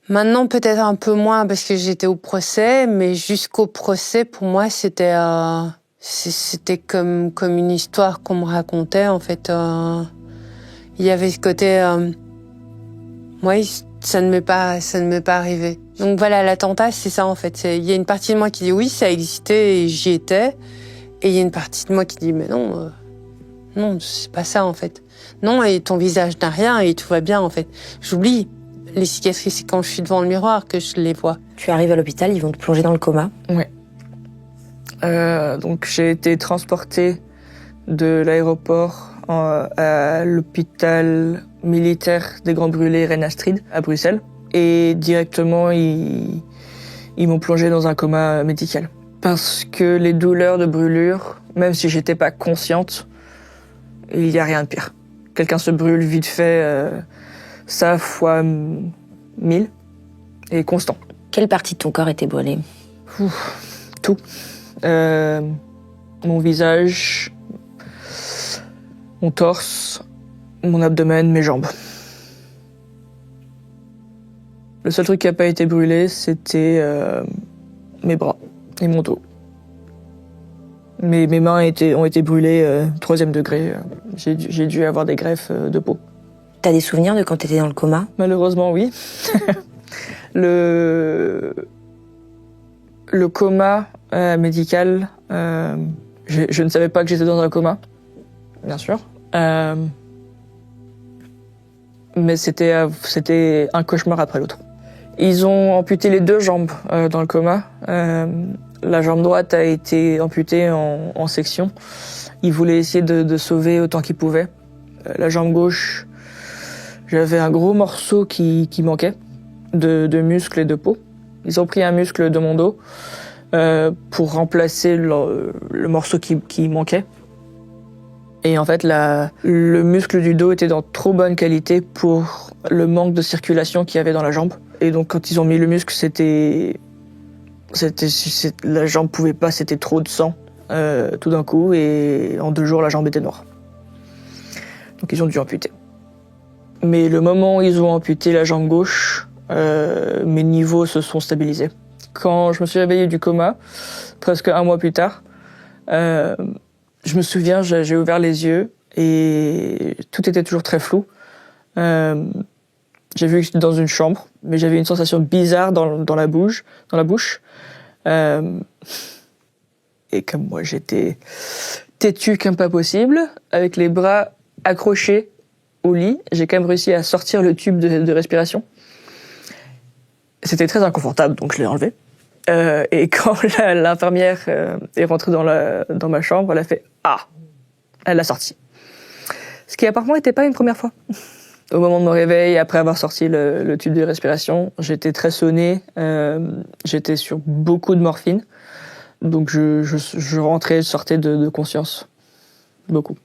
maintenant peut-être un peu moins parce que j'étais au procès, mais jusqu'au procès, pour moi, c'était comme une histoire qu'on me racontait en fait. Il y avait ce côté, ça ne m'est pas arrivé. Donc voilà, l'attentat, c'est ça en fait. Il y a une partie de moi qui dit oui, ça existait et j'y étais, et il y a une partie de moi qui dit mais non, non, c'est pas ça en fait. Non, et ton visage n'a rien et tout va bien en fait. J'oublie les cicatrices, c'est quand je suis devant le miroir que je les vois. Tu arrives à l'hôpital, ils vont te plonger dans le coma. Ouais. Donc j'ai été transportée de l'aéroport à l'hôpital militaire des Grands Brûlés Reine Astrid à Bruxelles. Et directement, ils m'ont plongé dans un coma médical. Parce que les douleurs de brûlure, même si j'étais pas consciente, il y a rien de pire. quelqu'un se brûle vite fait, ça fois 1000 et constant. Quelle partie de ton corps était brûlée? Tout. Mon visage, mon torse, mon abdomen, mes jambes. Le seul truc qui n'a pas été brûlé, c'était mes bras et mon dos. Mes mains ont été brûlées 3e degré. J'ai dû avoir des greffes de peau. T'as des souvenirs de quand t'étais dans le coma? Malheureusement, oui. Le coma médical, je ne savais pas que j'étais dans un coma, bien sûr. Mais c'était un cauchemar après l'autre. Ils ont amputé les 2 jambes dans le coma. La jambe droite a été amputée en section. Ils voulaient essayer de sauver autant qu'ils pouvaient. La jambe gauche, j'avais un gros morceau qui manquait de muscle et de peau. Ils ont pris un muscle de mon dos pour remplacer le morceau qui manquait. Et en fait, le muscle du dos était dans trop bonne qualité pour le manque de circulation qu'il y avait dans la jambe. Et donc, quand ils ont mis le muscle, la jambe pouvait pas, c'était trop de sang tout d'un coup. Et en 2 jours, la jambe était noire. Donc, ils ont dû amputer. Mais le moment où ils ont amputé la jambe gauche, mes niveaux se sont stabilisés. Quand je me suis réveillé du coma, presque 1 mois plus tard, je me souviens, j'ai ouvert les yeux et tout était toujours très flou. J'ai vu que j'étais dans une chambre, mais j'avais une sensation bizarre dans la bouche. Et comme moi, j'étais têtu comme pas possible, avec les bras accrochés au lit, j'ai quand même réussi à sortir le tube de respiration. C'était très inconfortable, donc je l'ai enlevé. Et quand l'infirmière est rentrée dans ma chambre, elle a fait « Ah !» Elle l'a sorti. Ce qui apparemment n'était pas une première fois. Au moment de mon réveil, après avoir sorti le tube de respiration, j'étais très sonné, j'étais sur beaucoup de morphine. Donc je rentrais, je sortais de conscience. Beaucoup.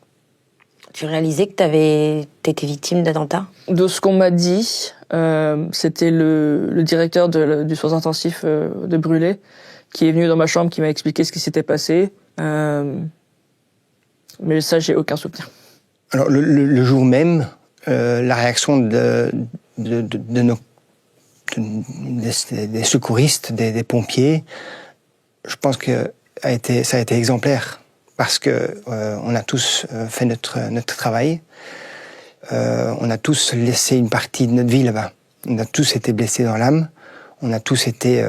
Tu réalisais que t'étais victime d'attentat? De ce qu'on m'a dit, c'était le directeur du soins intensifs de Brûlé qui est venu dans ma chambre, qui m'a expliqué ce qui s'était passé. Mais ça, j'ai aucun souvenir. Alors le jour même, la réaction des secouristes, des pompiers, je pense que ça a été exemplaire. Parce que on a tous fait notre travail, on a tous laissé une partie de notre vie là-bas. On a tous été blessés dans l'âme, on a tous été...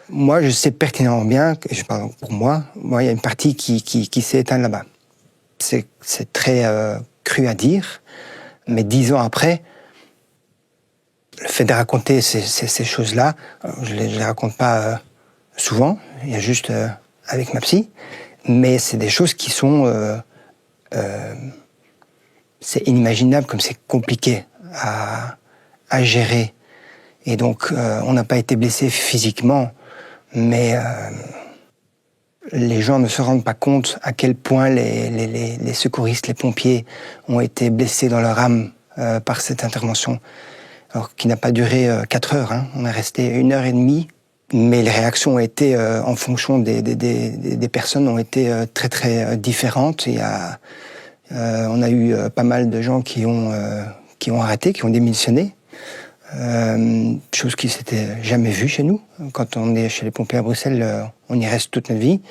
Moi, je sais pertinemment bien, je parle pour moi, il y a une partie qui s'est éteinte là-bas. C'est très cru à dire, mais 10 ans après, le fait de raconter ces choses-là, je les raconte pas souvent, il y a juste avec ma psy. Mais c'est des choses qui sont... c'est inimaginable comme c'est compliqué à gérer. Et donc, on n'a pas été blessé physiquement, mais les gens ne se rendent pas compte à quel point les secouristes, les pompiers ont été blessés dans leur âme par cette intervention. Alors, qui n'a pas duré 4 heures, hein. On est resté 1h30. Mais les réactions ont été, en fonction des personnes, ont été très très différentes. On a eu pas mal de gens qui ont arrêté, qui ont démissionné, chose qui s'était jamais vue chez nous. Quand on est chez les pompiers à Bruxelles, on y reste toute notre vie.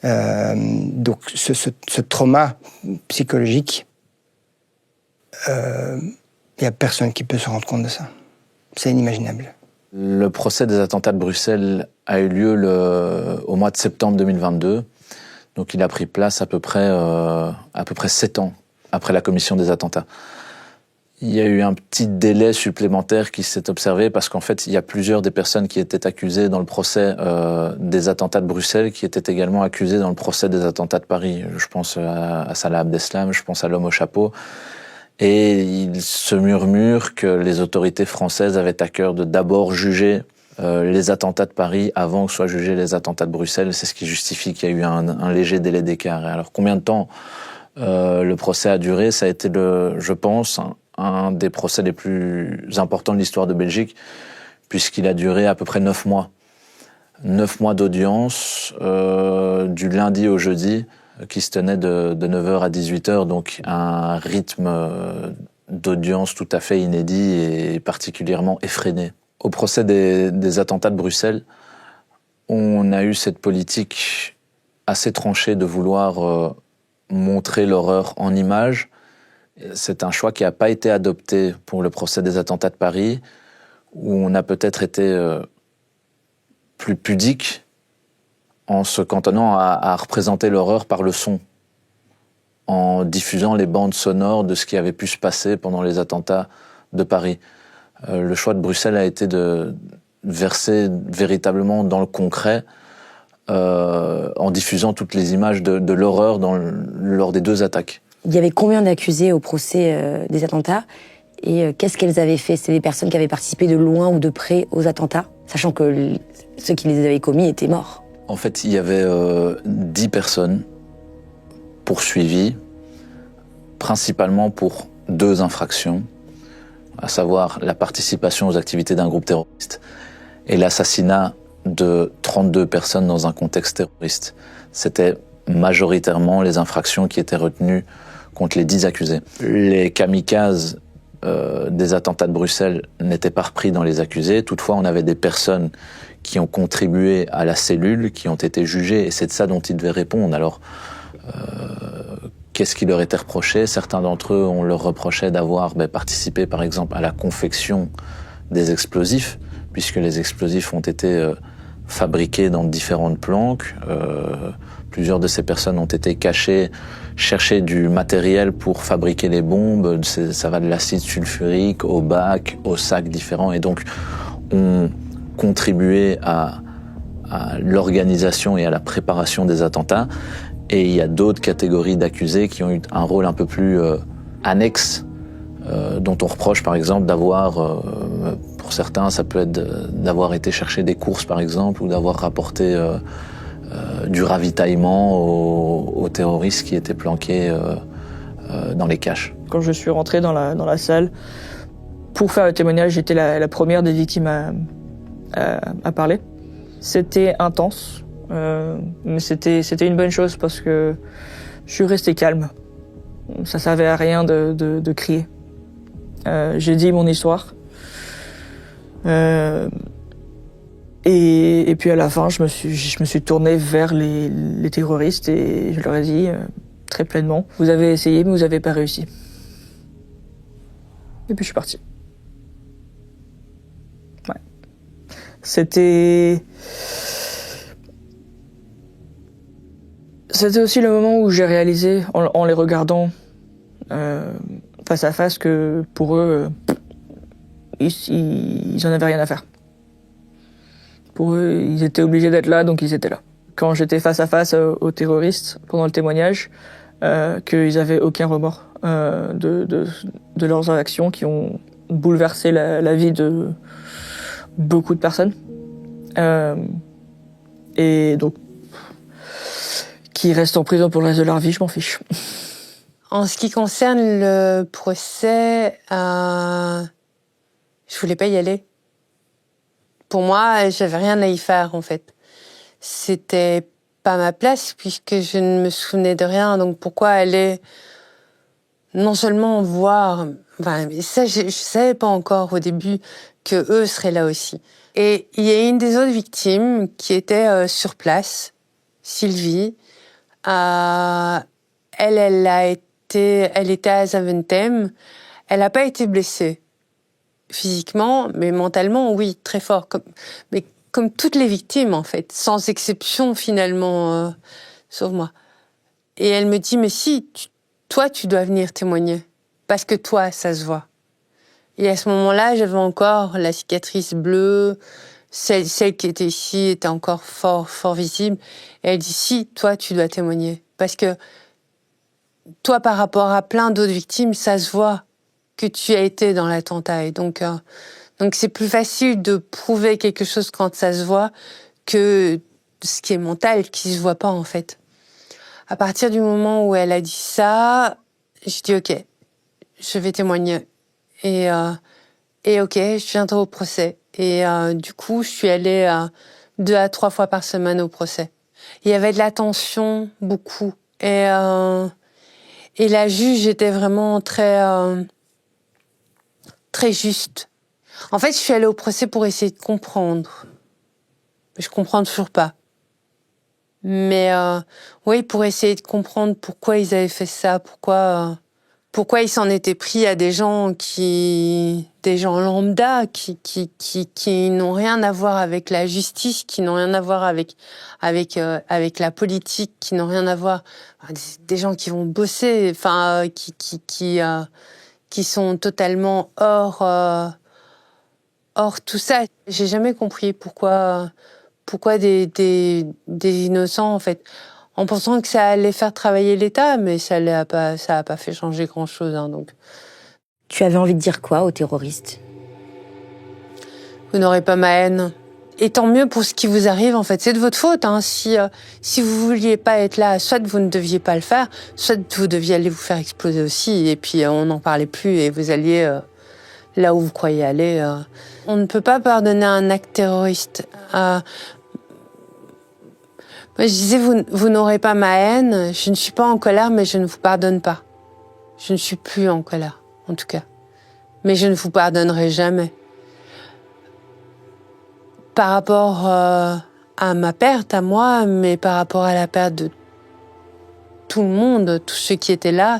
Donc ce trauma psychologique, il y a personne qui peut se rendre compte de ça. C'est inimaginable. Le procès des attentats de Bruxelles a eu lieu au mois de septembre 2022. Donc il a pris place à peu près 7 ans après la commission des attentats. Il y a eu un petit délai supplémentaire qui s'est observé parce qu'en fait, il y a plusieurs des personnes qui étaient accusées dans le procès des attentats de Bruxelles qui étaient également accusées dans le procès des attentats de Paris. Je pense à Salah Abdeslam, je pense à l'homme au chapeau. Et il se murmure que les autorités françaises avaient à cœur de d'abord juger les attentats de Paris avant que soient jugés les attentats de Bruxelles. C'est ce qui justifie qu'il y a eu un léger délai d'écart. Alors combien de temps Le procès a duré, ça a été, je pense, un des procès les plus importants de l'histoire de Belgique, puisqu'il a duré à peu près 9 mois. 9 mois d'audience, du lundi au jeudi, qui se tenait de 9h à 18h, donc un rythme d'audience tout à fait inédit et particulièrement effréné. Au procès des attentats de Bruxelles, on a eu cette politique assez tranchée de vouloir montrer l'horreur en images. C'est un choix qui n'a pas été adopté pour le procès des attentats de Paris, où on a peut-être été plus pudique en se cantonnant à représenter l'horreur par le son, en diffusant les bandes sonores de ce qui avait pu se passer pendant les attentats de Paris. Le choix de Bruxelles a été de verser véritablement dans le concret, en diffusant toutes les images de l'horreur lors des 2 attaques. Il y avait combien d'accusés au procès des attentats et qu'est-ce qu'elles avaient fait? C'était des personnes qui avaient participé de loin ou de près aux attentats, sachant que ceux qui les avaient commis étaient morts. En fait, il y avait 10 personnes poursuivies, principalement pour 2 infractions, à savoir la participation aux activités d'un groupe terroriste et l'assassinat de 32 personnes dans un contexte terroriste. C'était majoritairement les infractions qui étaient retenues contre les 10 accusés. Les kamikazes des attentats de Bruxelles n'étaient pas repris dans les accusés. Toutefois, on avait des personnes qui ont contribué à la cellule, qui ont été jugées, et c'est de ça dont ils devaient répondre. Alors, qu'est-ce qui leur était reproché? Certains d'entre eux, on leur reprochait d'avoir participé, par exemple, à la confection des explosifs, puisque les explosifs ont été fabriqués dans différentes planques. Plusieurs de ces personnes ont été cachées, chercher du matériel pour fabriquer les bombes. Ça va de l'acide sulfurique au bac, aux sacs différents. Et donc, on contribué à l'organisation et à la préparation des attentats. Et il y a d'autres catégories d'accusés qui ont eu un rôle un peu plus annexe, dont on reproche par exemple d'avoir, pour certains ça peut être d'avoir été chercher des courses par exemple, ou d'avoir rapporté du ravitaillement aux terroristes qui étaient planqués dans les caches. Quand je suis rentré dans la salle pour faire le témoignage, j'étais la première des victimes à parler. C'était intense, mais c'était une bonne chose parce que je suis resté calme. Ça servait à rien de crier. J'ai dit mon histoire. Et puis à la fin, je me suis tourné vers les terroristes et je leur ai dit très pleinement: vous avez essayé, mais vous n'avez pas réussi. Et puis je suis parti. Ouais. C'était aussi le moment où j'ai réalisé, en les regardant face à face, que pour eux, ils en avaient rien à faire. Pour eux, ils étaient obligés d'être là, donc ils étaient là. Quand j'étais face à face aux terroristes pendant le témoignage, qu'ils avaient aucun remords de leurs actions qui ont bouleversé la vie de beaucoup de personnes. Et donc, qui restent en prison pour le reste de leur vie, je m'en fiche. En ce qui concerne le procès, je voulais pas y aller. Pour moi, j'avais rien à y faire, en fait. C'était pas ma place, puisque je ne me souvenais de rien. Donc pourquoi aller non seulement voir... Enfin, ça, je savais pas encore au début que eux seraient là aussi. Et il y a une des autres victimes qui était sur place, Sylvie. Elle était à Zaventem. Elle n'a pas été blessée physiquement, mais mentalement, oui, très fort. Comme toutes les victimes, en fait, sans exception finalement, sauf moi. Et elle me dit: mais si, toi, tu dois venir témoigner, parce que toi, ça se voit. Et à ce moment-là, j'avais encore la cicatrice bleue, celle qui était ici était encore fort visible. Et elle dit: si, toi, tu dois témoigner, parce que toi, par rapport à plein d'autres victimes, ça se voit que tu as été dans l'attentat. Et donc c'est plus facile de prouver quelque chose quand ça se voit que ce qui est mental, qui se voit pas, en fait. À partir du moment où elle a dit ça, je dis ok, je vais témoigner. Et ok, je viendrai au procès. Et du coup, je suis allée 2 à 3 fois par semaine au procès. Il y avait de la tension, beaucoup. Et la juge était vraiment très juste. En fait, je suis allée au procès pour essayer de comprendre. Je comprends toujours pas. Mais oui, pour essayer de comprendre pourquoi ils avaient fait ça, pourquoi ils s'en étaient pris à des gens lambda qui n'ont rien à voir avec la justice, qui n'ont rien à voir avec la politique, qui n'ont rien à voir des gens qui vont bosser, enfin qui sont totalement hors tout ça. J'ai jamais compris pourquoi des innocents, en fait, en pensant que ça allait faire travailler l'État, mais ça a pas fait changer grand-chose. Donc. Tu avais envie de dire quoi aux terroristes? Vous n'aurez pas ma haine. Et tant mieux pour ce qui vous arrive, en fait. C'est de votre faute. Si vous vouliez pas être là, soit vous ne deviez pas le faire, soit vous deviez aller vous faire exploser aussi, et puis on n'en parlait plus, et vous alliez là où vous croyez aller. On ne peut pas pardonner un acte terroriste. Moi, je disais, vous n'aurez pas ma haine. Je ne suis pas en colère, mais je ne vous pardonne pas. Je ne suis plus en colère, en tout cas. Mais je ne vous pardonnerai jamais. Par rapport à ma perte, à moi, mais par rapport à la perte de tout le monde, tous ceux qui étaient là,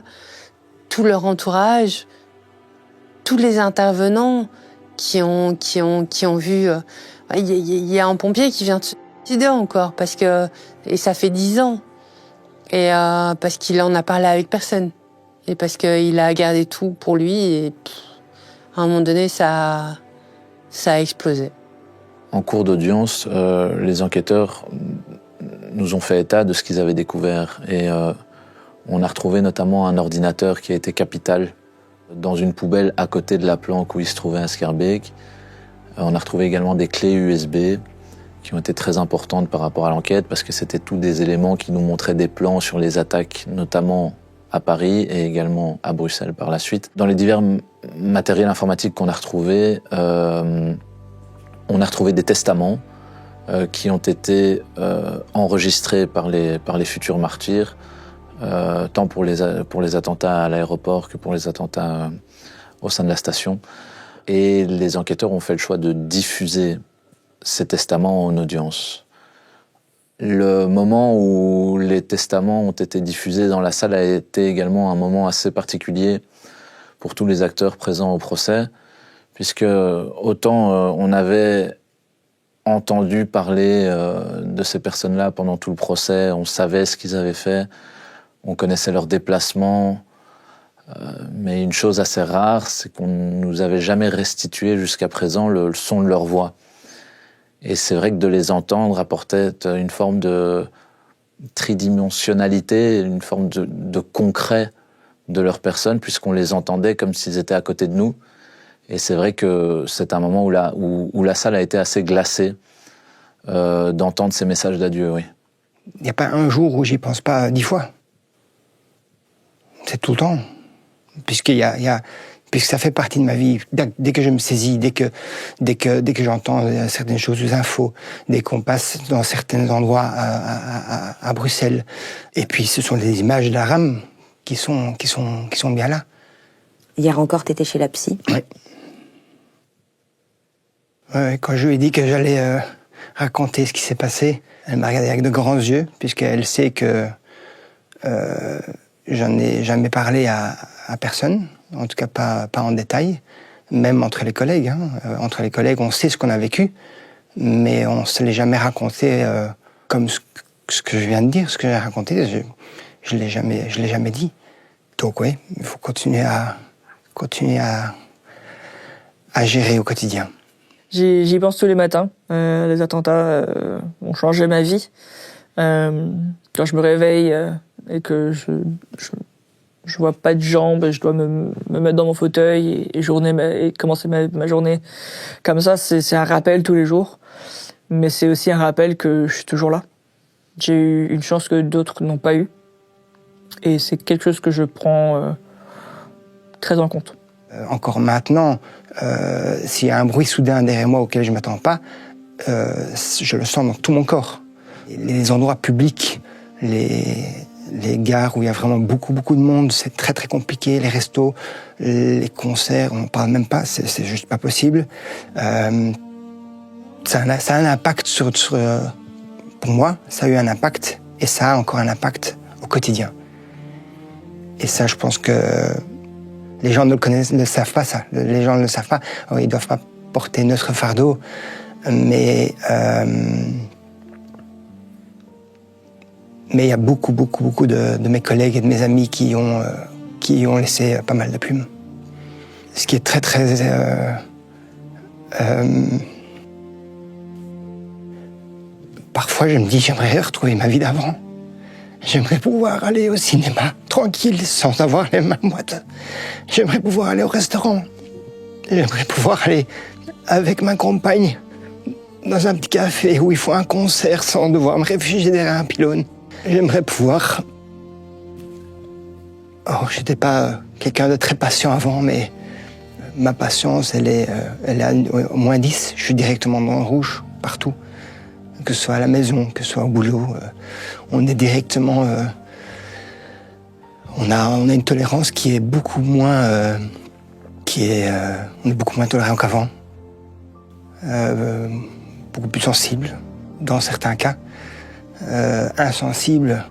tout leur entourage, tous les intervenants qui ont vu... Il y a un pompier qui vient de se suicider encore, et ça fait 10 ans. Et parce qu'il en a parlé avec personne. Et parce qu'il a gardé tout pour lui, et à un moment donné, ça a explosé. En cours d'audience, les enquêteurs nous ont fait état de ce qu'ils avaient découvert. Et on a retrouvé notamment un ordinateur qui a été capital dans une poubelle à côté de la planque où il se trouvait un Scarbeck. On a retrouvé également des clés USB qui ont été très importantes par rapport à l'enquête parce que c'était tous des éléments qui nous montraient des plans sur les attaques, notamment à Paris et également à Bruxelles par la suite. Dans les divers matériels informatiques qu'on a retrouvés, on a retrouvé des testaments qui ont été enregistrés par les futurs martyrs, tant pour les attentats à l'aéroport que pour les attentats au sein de la station. Et les enquêteurs ont fait le choix de diffuser ces testaments en audience. Le moment où les testaments ont été diffusés dans la salle a été également un moment assez particulier pour tous les acteurs présents au procès, puisque autant on avait entendu parler de ces personnes-là pendant tout le procès, on savait ce qu'ils avaient fait, on connaissait leurs déplacements, mais une chose assez rare, c'est qu'on nous avait jamais restitué jusqu'à présent le son de leur voix. Et c'est vrai que de les entendre apportait une forme de tridimensionnalité, une forme de concret de leur personne, puisqu'on les entendait comme s'ils étaient à côté de nous. Et c'est vrai que c'est un moment où la salle a été assez glacée d'entendre ces messages d'adieu, oui. Il n'y a pas un jour où j'y pense pas 10 fois. C'est tout le temps. Puisque ça fait partie de ma vie. Dès que je me saisis, dès que j'entends certaines choses aux infos, dès qu'on passe dans certains endroits à Bruxelles. Et puis ce sont des images d'Aram qui sont bien là. Hier encore, t'étais chez la psy. Oui. Ouais, quand je lui ai dit que j'allais raconter ce qui s'est passé, elle m'a regardé avec de grands yeux, puisqu'elle sait que j'en ai jamais parlé à personne, en tout cas pas en détail, même entre les collègues. Entre les collègues, on sait ce qu'on a vécu, mais on ne se l'est jamais raconté comme ce que je viens de dire, ce que j'ai raconté, je l'ai jamais dit. Donc oui, il faut continuer à gérer au quotidien. J'y pense tous les matins. Les attentats ont changé ma vie. Quand je me réveille et que je vois pas de jambes, je dois me mettre dans mon fauteuil et commencer ma journée comme ça, c'est un rappel tous les jours. Mais c'est aussi un rappel que je suis toujours là. J'ai eu une chance que d'autres n'ont pas eu. Et c'est quelque chose que je prends très en compte. Encore maintenant, s'il y a un bruit soudain derrière moi auquel je ne m'attends pas, je le sens dans tout mon corps. Les endroits publics, les gares où il y a vraiment beaucoup de monde, c'est très très compliqué. Les restos, les concerts, on ne parle même pas, c'est juste pas possible. Ça a un impact pour moi, ça a eu un impact, et ça a encore un impact au quotidien. Et ça, je pense que les gens ne le savent pas, ça. Les gens ne le savent pas. Alors, ils ne doivent pas porter notre fardeau, mais il y a beaucoup de mes collègues et de mes amis qui ont laissé pas mal de plumes. Ce qui est très parfois, je me dis, j'aimerais retrouver ma vie d'avant. J'aimerais pouvoir aller au cinéma, tranquille, sans avoir les mains moites. J'aimerais pouvoir aller au restaurant. J'aimerais pouvoir aller avec ma compagne dans un petit café où il faut un concert sans devoir me réfugier derrière un pylône. J'aimerais pouvoir... Oh, j'étais pas quelqu'un de très patient avant, mais ma patience, elle est au moins 10. Je suis directement dans le rouge, partout. Que ce soit à la maison, que ce soit au boulot, on est directement... on a une tolérance qui est beaucoup moins... on est beaucoup moins tolérant qu'avant. Beaucoup plus sensible, dans certains cas. Insensible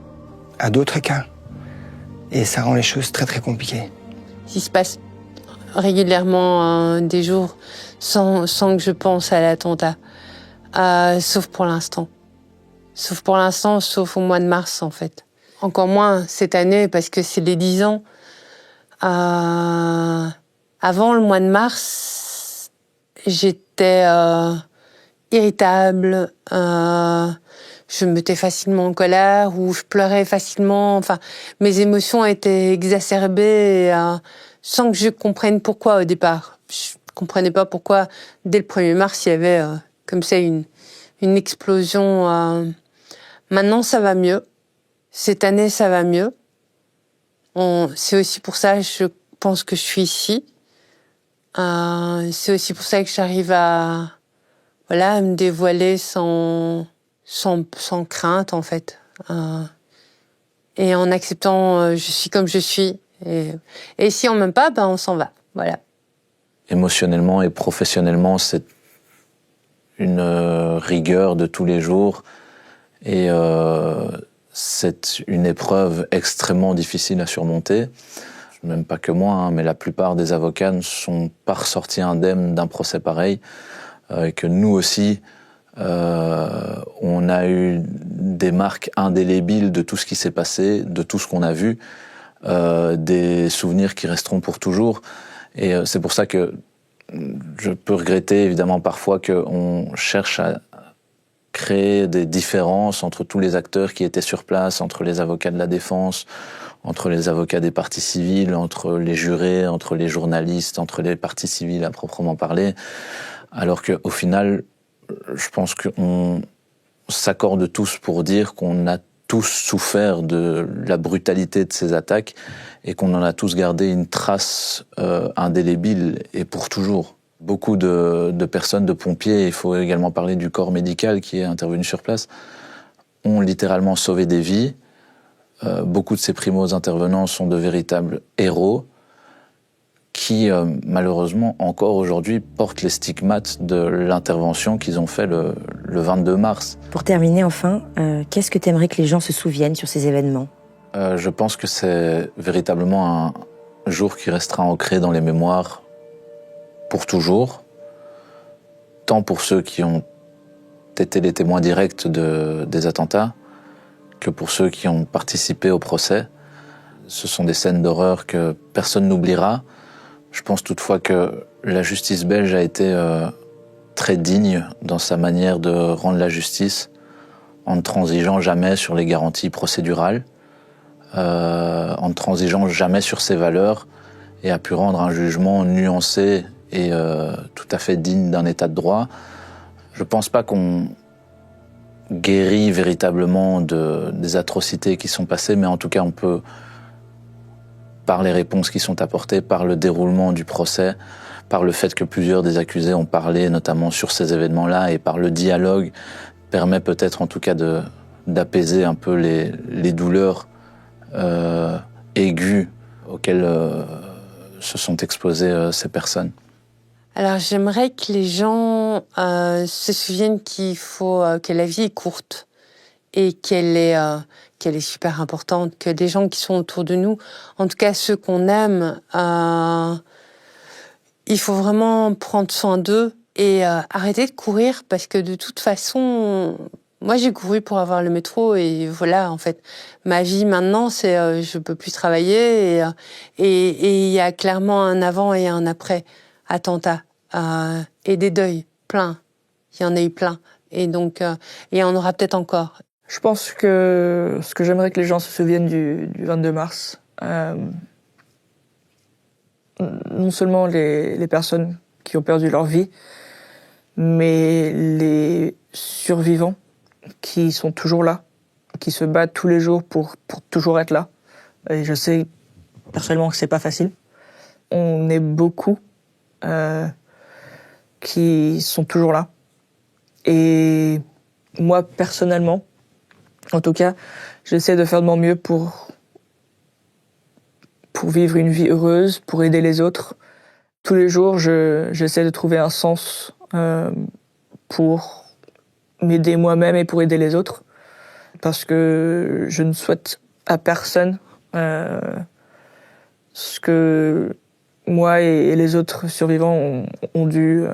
à d'autres cas. Et ça rend les choses très très compliquées. Il se passe régulièrement des jours sans que je pense à l'attentat. Sauf pour l'instant. Sauf au mois de mars, en fait. Encore moins cette année, parce que c'est les 10 ans. Avant le mois de mars, j'étais irritable, je me mettais facilement en colère, ou je pleurais facilement. Enfin, mes émotions étaient exacerbées sans que je comprenne pourquoi au départ. Je comprenais pas pourquoi, dès le 1er mars, il y avait... comme ça, une explosion. Maintenant, ça va mieux. Cette année, ça va mieux. C'est aussi pour ça que je pense que je suis ici. C'est aussi pour ça que j'arrive à me dévoiler sans crainte, en fait. Et en acceptant, je suis comme je suis. Et si on m'aime pas, on s'en va. Voilà. Émotionnellement et professionnellement, c'est une rigueur de tous les jours et c'est une épreuve extrêmement difficile à surmonter. Même pas que moi, mais la plupart des avocats ne sont pas ressortis indemnes d'un procès pareil. Et que nous aussi, on a eu des marques indélébiles de tout ce qui s'est passé, de tout ce qu'on a vu, des souvenirs qui resteront pour toujours. Et c'est pour ça que je peux regretter évidemment parfois qu'on cherche à créer des différences entre tous les acteurs qui étaient sur place, entre les avocats de la défense, entre les avocats des parties civiles, entre les jurés, entre les journalistes, entre les parties civiles à proprement parler, alors qu'au final, je pense qu'on s'accorde tous pour dire qu'on a tous souffert de la brutalité de ces attaques et qu'on en a tous gardé une trace indélébile et pour toujours. Beaucoup de personnes, de pompiers, il faut également parler du corps médical qui est intervenu sur place, ont littéralement sauvé des vies. Beaucoup de ces primo-intervenants sont de véritables héros qui, malheureusement, encore aujourd'hui, portent les stigmates de l'intervention qu'ils ont fait le 22 mars. Pour terminer, enfin, qu'est-ce que tu aimerais que les gens se souviennent sur ces événements ? Je pense que c'est véritablement un jour qui restera ancré dans les mémoires pour toujours, tant pour ceux qui ont été les témoins directs des attentats, que pour ceux qui ont participé au procès. Ce sont des scènes d'horreur que personne n'oubliera. Je pense toutefois que la justice belge a été très digne dans sa manière de rendre la justice, en ne transigeant jamais sur les garanties procédurales, en ne transigeant jamais sur ses valeurs, et a pu rendre un jugement nuancé et tout à fait digne d'un état de droit. Je pense pas qu'on guérit véritablement des atrocités qui sont passées, mais en tout cas on peut par les réponses qui sont apportées, par le déroulement du procès, par le fait que plusieurs des accusés ont parlé notamment sur ces événements-là et par le dialogue, permet peut-être en tout cas d'apaiser un peu les douleurs aiguës auxquelles se sont exposées ces personnes. Alors j'aimerais que les gens se souviennent que la vie est courte et qu'elle est super importante, que les gens qui sont autour de nous, en tout cas ceux qu'on aime, il faut vraiment prendre soin d'eux et arrêter de courir parce que de toute façon, moi j'ai couru pour avoir le métro et voilà, en fait, ma vie maintenant c'est je peux plus travailler et il y a clairement un avant et un après attentat et des deuils plein. Il y en a eu plein et donc il y en aura peut-être encore. Je pense que ce que j'aimerais que les gens se souviennent du 22 mars, non seulement les personnes qui ont perdu leur vie, mais les survivants qui sont toujours là, qui se battent tous les jours pour toujours être là. Et je sais personnellement que c'est pas facile. On est beaucoup qui sont toujours là. Et moi, personnellement, en tout cas, j'essaie de faire de mon mieux pour vivre une vie heureuse, pour aider les autres. Tous les jours, j'essaie de trouver un sens pour m'aider moi-même et pour aider les autres. Parce que je ne souhaite à personne ce que moi et les autres survivants ont dû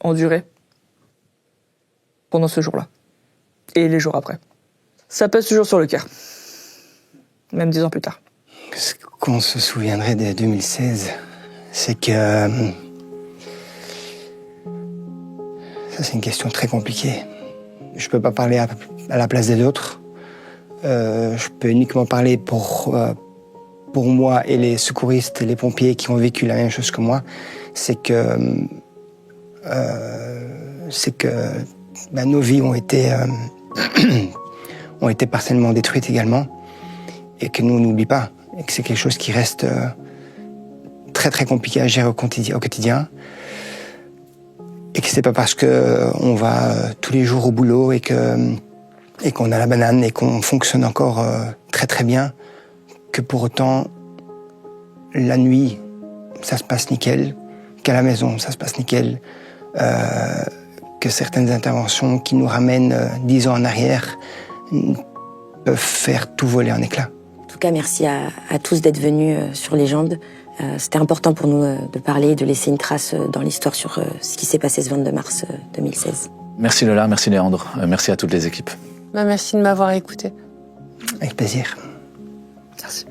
endurer pendant ce jour-là et les jours après. Ça pèse toujours sur le cœur, même 10 ans plus tard. Ce qu'on se souviendrait de 2016, c'est que... ça, c'est une question très compliquée. Je peux pas parler à la place des autres. Je peux uniquement parler pour moi et les secouristes et les pompiers qui ont vécu la même chose que moi. C'est que nos vies ont été partiellement détruites également et que nous on n'oublie pas et que c'est quelque chose qui reste très très compliqué à gérer au quotidien et que c'est pas parce que on va tous les jours au boulot et qu'on a la banane et qu'on fonctionne encore très très bien que pour autant la nuit ça se passe nickel, qu'à la maison ça se passe nickel, que certaines interventions qui nous ramènent 10 ans en arrière peuvent faire tout voler en éclats. En tout cas, merci à tous d'être venus sur Légende. C'était important pour nous de parler et de laisser une trace dans l'histoire sur ce qui s'est passé ce 22 mars 2016. Merci Lola, merci Léandre, merci à toutes les équipes. Merci de m'avoir écouté. Avec plaisir. Merci.